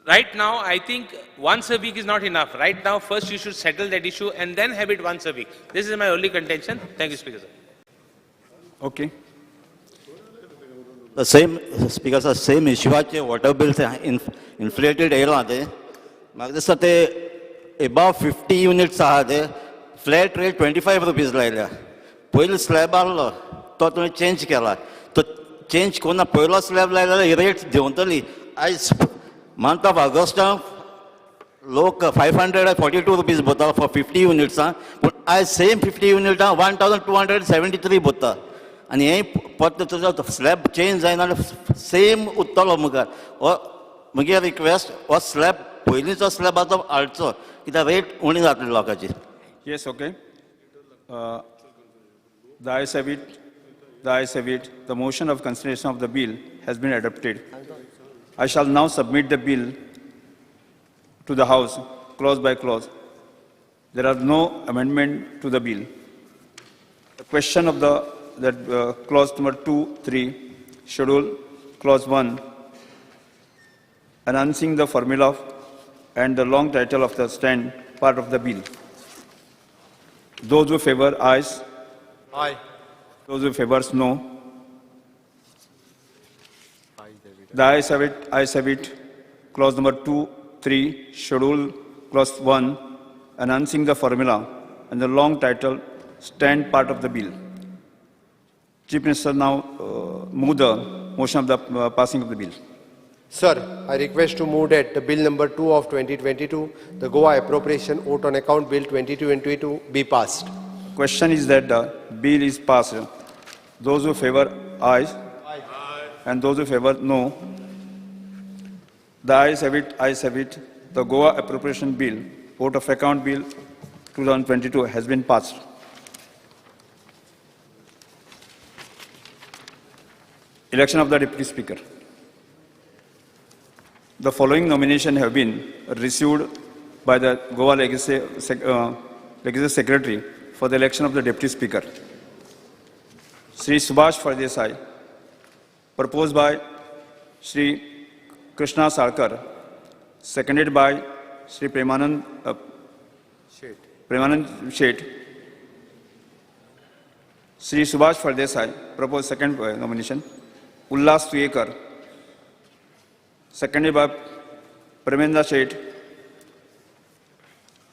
Right now, I think once a week is not enough. Right now, first you should settle that issue and then have it once a week. This is my only contention. Thank you, Speaker sir. Okay. The same, Speaker sir, same issue water bills inflated येयला ते म्हाका दिसता ते above 50 units आहा ते flat rate 25 rupees लायल्या. पयलो slab आहलो तो तुवें चेंज केला, तो चेंज कोन्ना, पयलो स्लॅब लायल्यार रेट देंवतली. आयज month of August लोक 542 rupees भरता for 50 units, but I same 50 units 1273 भरता. आणि हे परत तुजो स्लॅब चेंज जायना सेम उरतलो मुखार. म्हगे रिक्वेस्ट हो स्लॅब पयलींचो स्लॅब आसा तो हाडचो, कित्याक रेट उणी जातली लोकांची. Yes, okay. The ayes have it. The ayes have it. The motion of consideration of the bill has been adopted. I shall now submit the bill to the House, clause by clause. There are no amendment to the bill. The question of clause number 2, 3, schedule clause 1, announcing the formula and the long title of the stand part of the bill. Those who favor ayes. Aye. Those who favor no. The ayes have it. Ayes have it. Clause number 2, 3, schedule clause 1, announcing the formula and the long title stand part of the bill. Chief Minister now move the motion of the passing of the bill. Sir, I request to move that the bill number 2 of 2022, the Goa Appropriation Vote on Account Bill 2222 be passed. Question is that the bill is passed. Those who favor ayes. And those who favor no. The ayes have it. Ayes have it. The Goa Appropriation Bill, Vote of Account Bill 2022 has been passed. Election of the Deputy Speaker. The following nominations have been received by the Goa Legislative Secretary for the election of the Deputy Speaker. Sri Subhash Fardesai, proposed by Sri Krishna Sarkar, seconded by Sri Premanand Shet. Sri Subhash Fardesai, proposed second nomination. Ullas Tuyekar, seconded by Premendra Shet.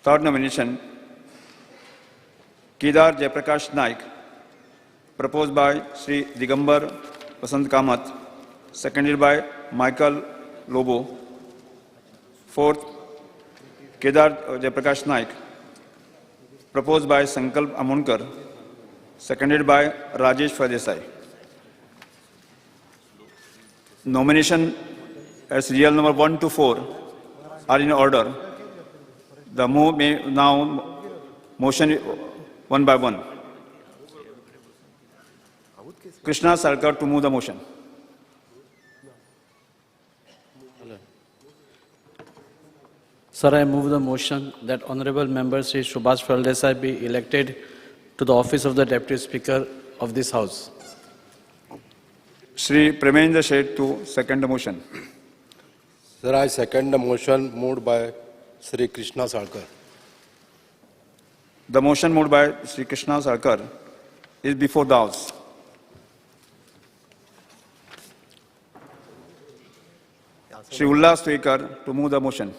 Third nomination, Kedar Jayaprakash Naik, proposed by Sri Digambar Vasant Kamath, seconded by Michael Lobo. Fourth, Kedar Jayaprakash Naik, proposed by Sankalp Amonkar, seconded by Rajesh Fardesai. Nomination as serial number 1 to 4 are in order. The move may now Motion one by one. Krishna Sarkar to move the motion. Sir, I move the motion that Honorable Member Sri Subhash Phaldesai be elected to the office of the Deputy Speaker of this House. Shri Premendra Sheth to second the motion. Sir, I second the motion moved by Sri Krishna Salkar. The motion moved by Shri Krishna Sarkar is before the House. Shri Ullas Swekar to move the motion.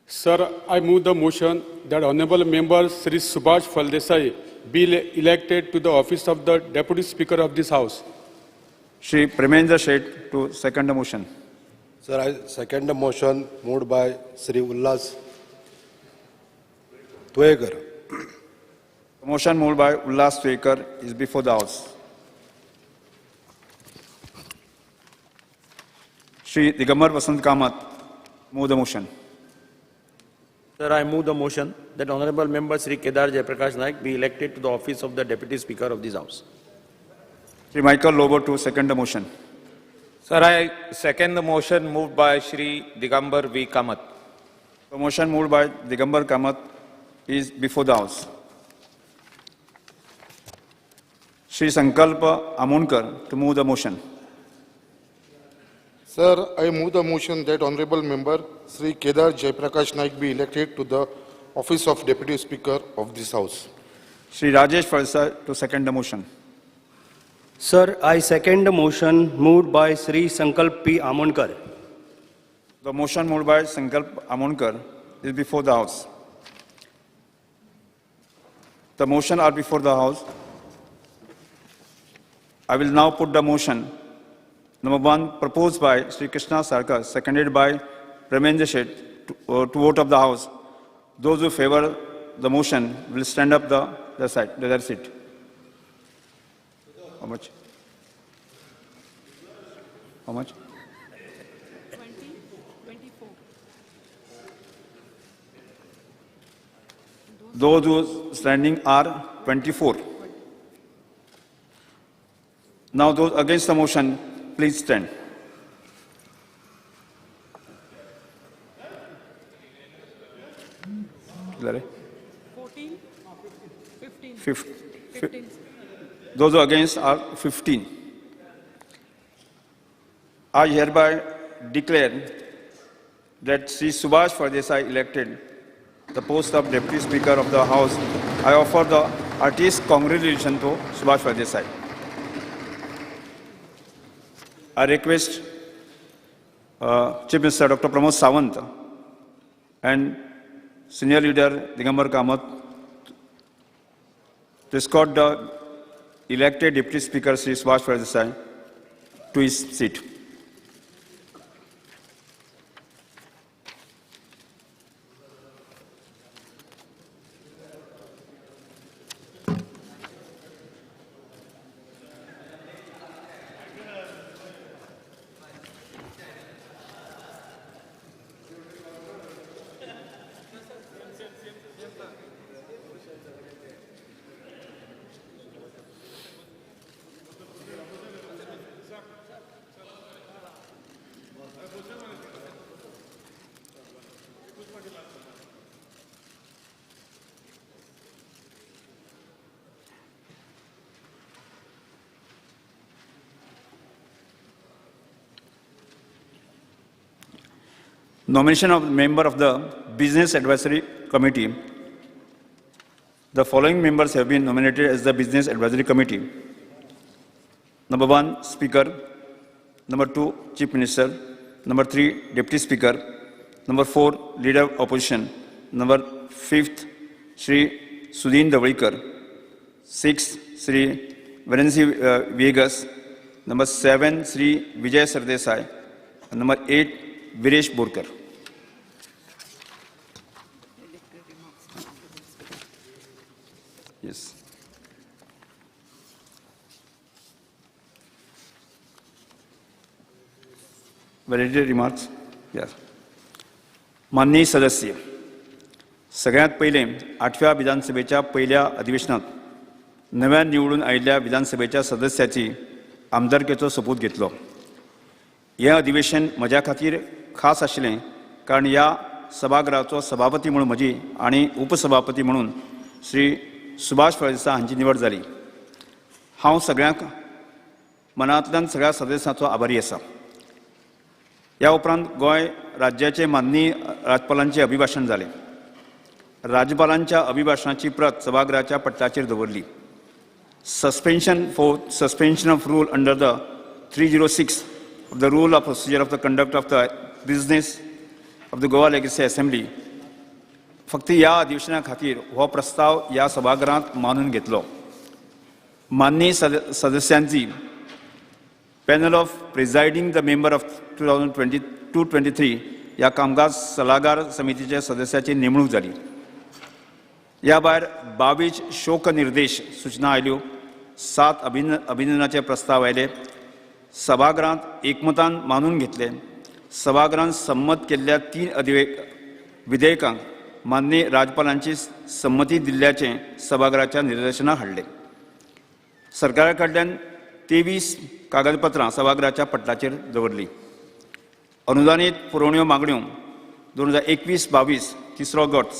Sir, I move the motion that Honorable Member Sri Subhash Phaldesai be elected to the office of the Deputy Speaker of this House. Shri Premendra Sheth to second the motion. Sir, I second the motion moved by Sri Ullas Tuegar. The motion moved by Ullas Swekar is before the House. Shri Digambar Vasant Kamath move the motion. Sir, I move the motion that Honorable Member Sri Kedar Jaiprakash Naik be elected to the office of the Deputy Speaker of this House. Shri Michael Lobo to second the motion. Sir, I second the motion moved by Shri Digambar V. Kamath. The motion moved by Digambar Kamath is before the House. Shri Sankalpa Amonkar to move the motion. Sir, I move the motion that Honorable Member Sri Kedar Jaiprakash Naik be elected to the office of Deputy Speaker of this House. Shri Rajesh Falsa to second the motion. Sir, I second the motion moved by Sri Sankalp P. Amonkar. The motion moved by Sankalp Amonkar is before the House. The motion are before the House. I will now put the motion. Number one, proposed by Sri Krishna Sarkar, seconded by Premendra Sheth, to vote of the House. Those who favor the motion will stand up their seat. How much? How much? 20, 24. Those who standing are 24. Now those against the motion, please stand. Fourteen, 15. 15. Those who are against are 15. I hereby declare that Sri Subhash Phaldesai elected the post of Deputy Speaker of the House. I offer the heartiest congratulations to Subhash Phaldesai. I request Chief Minister Dr. Pramod Sawant and Senior Leader Digambar Kamath to escort the elected Deputy Speaker Sri Subhash Phaldesai to his seat. Nomination of member of the Business Advisory Committee. The following members have been nominated as the Business Advisory Committee. Number 1, Speaker. Number 2, Chief Minister. Number 3, Deputy Speaker. Number 4, Leader of Opposition. Number 5th, Shri Sudhin Davlikar. 6th, Shri Varensi Viegas. Number 7, Shri Vijay Sardesai. And number 8, Viresh Borkar. Yes. Validity remarks? Yes. माननीय सदस्य, सगळ्यात पहिले 8व्या विधानसभेच्या पहिल्या अधिवेशनात नव्या निवडून आयिल्ल्या विधानसभेच्या सदस्याची आमदारकेचो सोपूत घेतलो. हें अधिवेशन म्हज्या खातीर खास आशिल्लें कारण ह्या सभागृहाचो सभापती म्हणून म्हजी आनी उपसभापती म्हणून श्री सुभाष फळदेसाय हांची निवड जाली. हांव सगळ्यांक मनांतल्यान सगळ्या सदस्यांचो आभारी आसा. ह्या उपरांत गोंय राज्याचे माननीय राज्यपालांचे अभिभाशण जालें. राज्यपालांच्या अभिभाशणाची प्रत सभागृहाच्या पटलाचेर दवरली. Suspension of rule under the 306 of the rule of procedure of the conduct of the business of the Goa Legislative Assembly फक्त ह्या अधिवेशना खातीर हो प्रस्ताव ह्या सभागृहांत मानून घेतलो. माननीय सदस्यांची panel of presiding the member of 2022-23 ह्या कामकाज सल्लागार समितीच्या सदस्याची नेमणूक जाली. ह्या भायर 22 शोक निर्देश सूचना आयल्यो, 7 अभिनंदनाचे प्रस्ताव आयले. सभागृहांत एकमतान मानून घेतले. सभागृहांत संमत केल्ल्या 3 विधेयकांक माननीय राज्यपालांची संमती दिल्ल्याचे सभागृहाच्या निदर्शनाक हाडले. सरकारा कडल्यान 23 कागदपत्रां सभागृहाच्या पटलाचेर दवरली. अनुदानीत पुरवण्यो मागण्यो 2021-22 तिसरो गट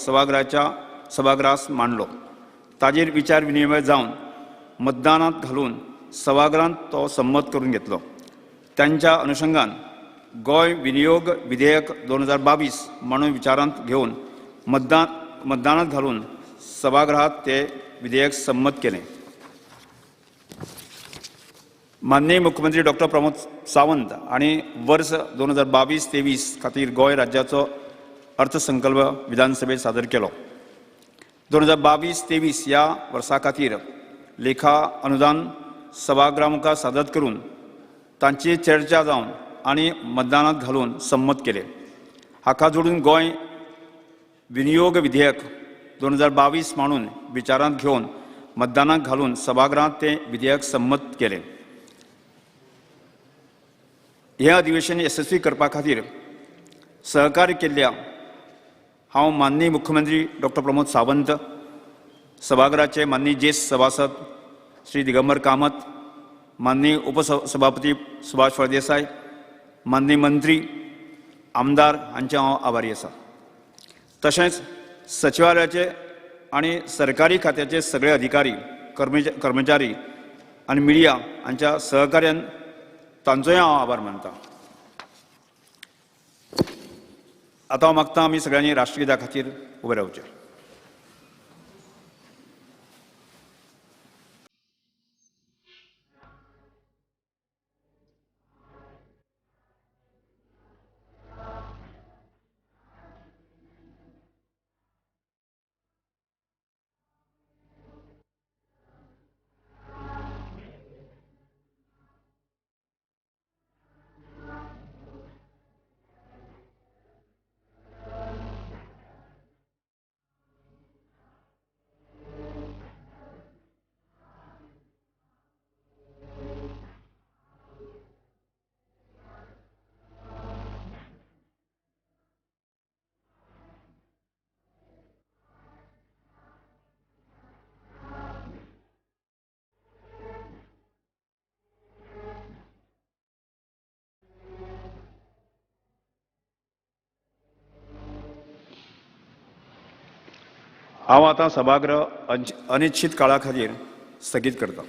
सभागृहास मांडलो. ताजेर विचार विनिमय जावन मतदानात घालून सभागृहांत तो संमत करून घेतलो. त्यांच्या अनुषंगान गोंय विनियोग विधेयक 2022 म्हणून विचारांत घेवन मतदानात घालून सभागृहात ते विधेयक संमत केले. माननीय मुख्यमंत्री डॉ. प्रमोद सावंत आणि वर्स 2022-23 खातीर गोंय राज्याचो अर्थसंकल्प विधानसभेत सादर केलो. 2022-23 ह्या वर्सा खातीर लेखा अनुदान सभागृहा मुखार सादर करून तांची चर्चा जावन आनी मतदानात घालून संमत केले. हाका जोडून गोंय विनियोग विधेयक 2022 म्हणून विचारांत घेवन मतदानाक घालून सभागृहांत ते विधेयक संमत केले. हे अधिवेशन यशस्वी करपा खातीर सहकार्य केल्ल्या हांव माननीय मुख्यमंत्री डॉ. प्रमोद सावंत, सभागृहाचे माननीय ज्येष्ठ सभासद श्री दिगंबर कामत, माननीय उपसभापती सुभाष फळदेसाय, माननीय मंत्री आमदार हांचे हांव आभारी आसा. तशेंच सचिवालयाचे आनी सरकारी खात्याचे सगळे अधिकारी, कर्मचारी आनी मिडिया हांच्या सहकार्यान तांचोय हांव आभार मानतां. आतां हांव मागतां आमी सगळ्यांनी राष्ट्रगीता खातीर उबे रावचें. हांव आतां सभागृह अनिश्चित काळा खातीर स्थगीत करतां.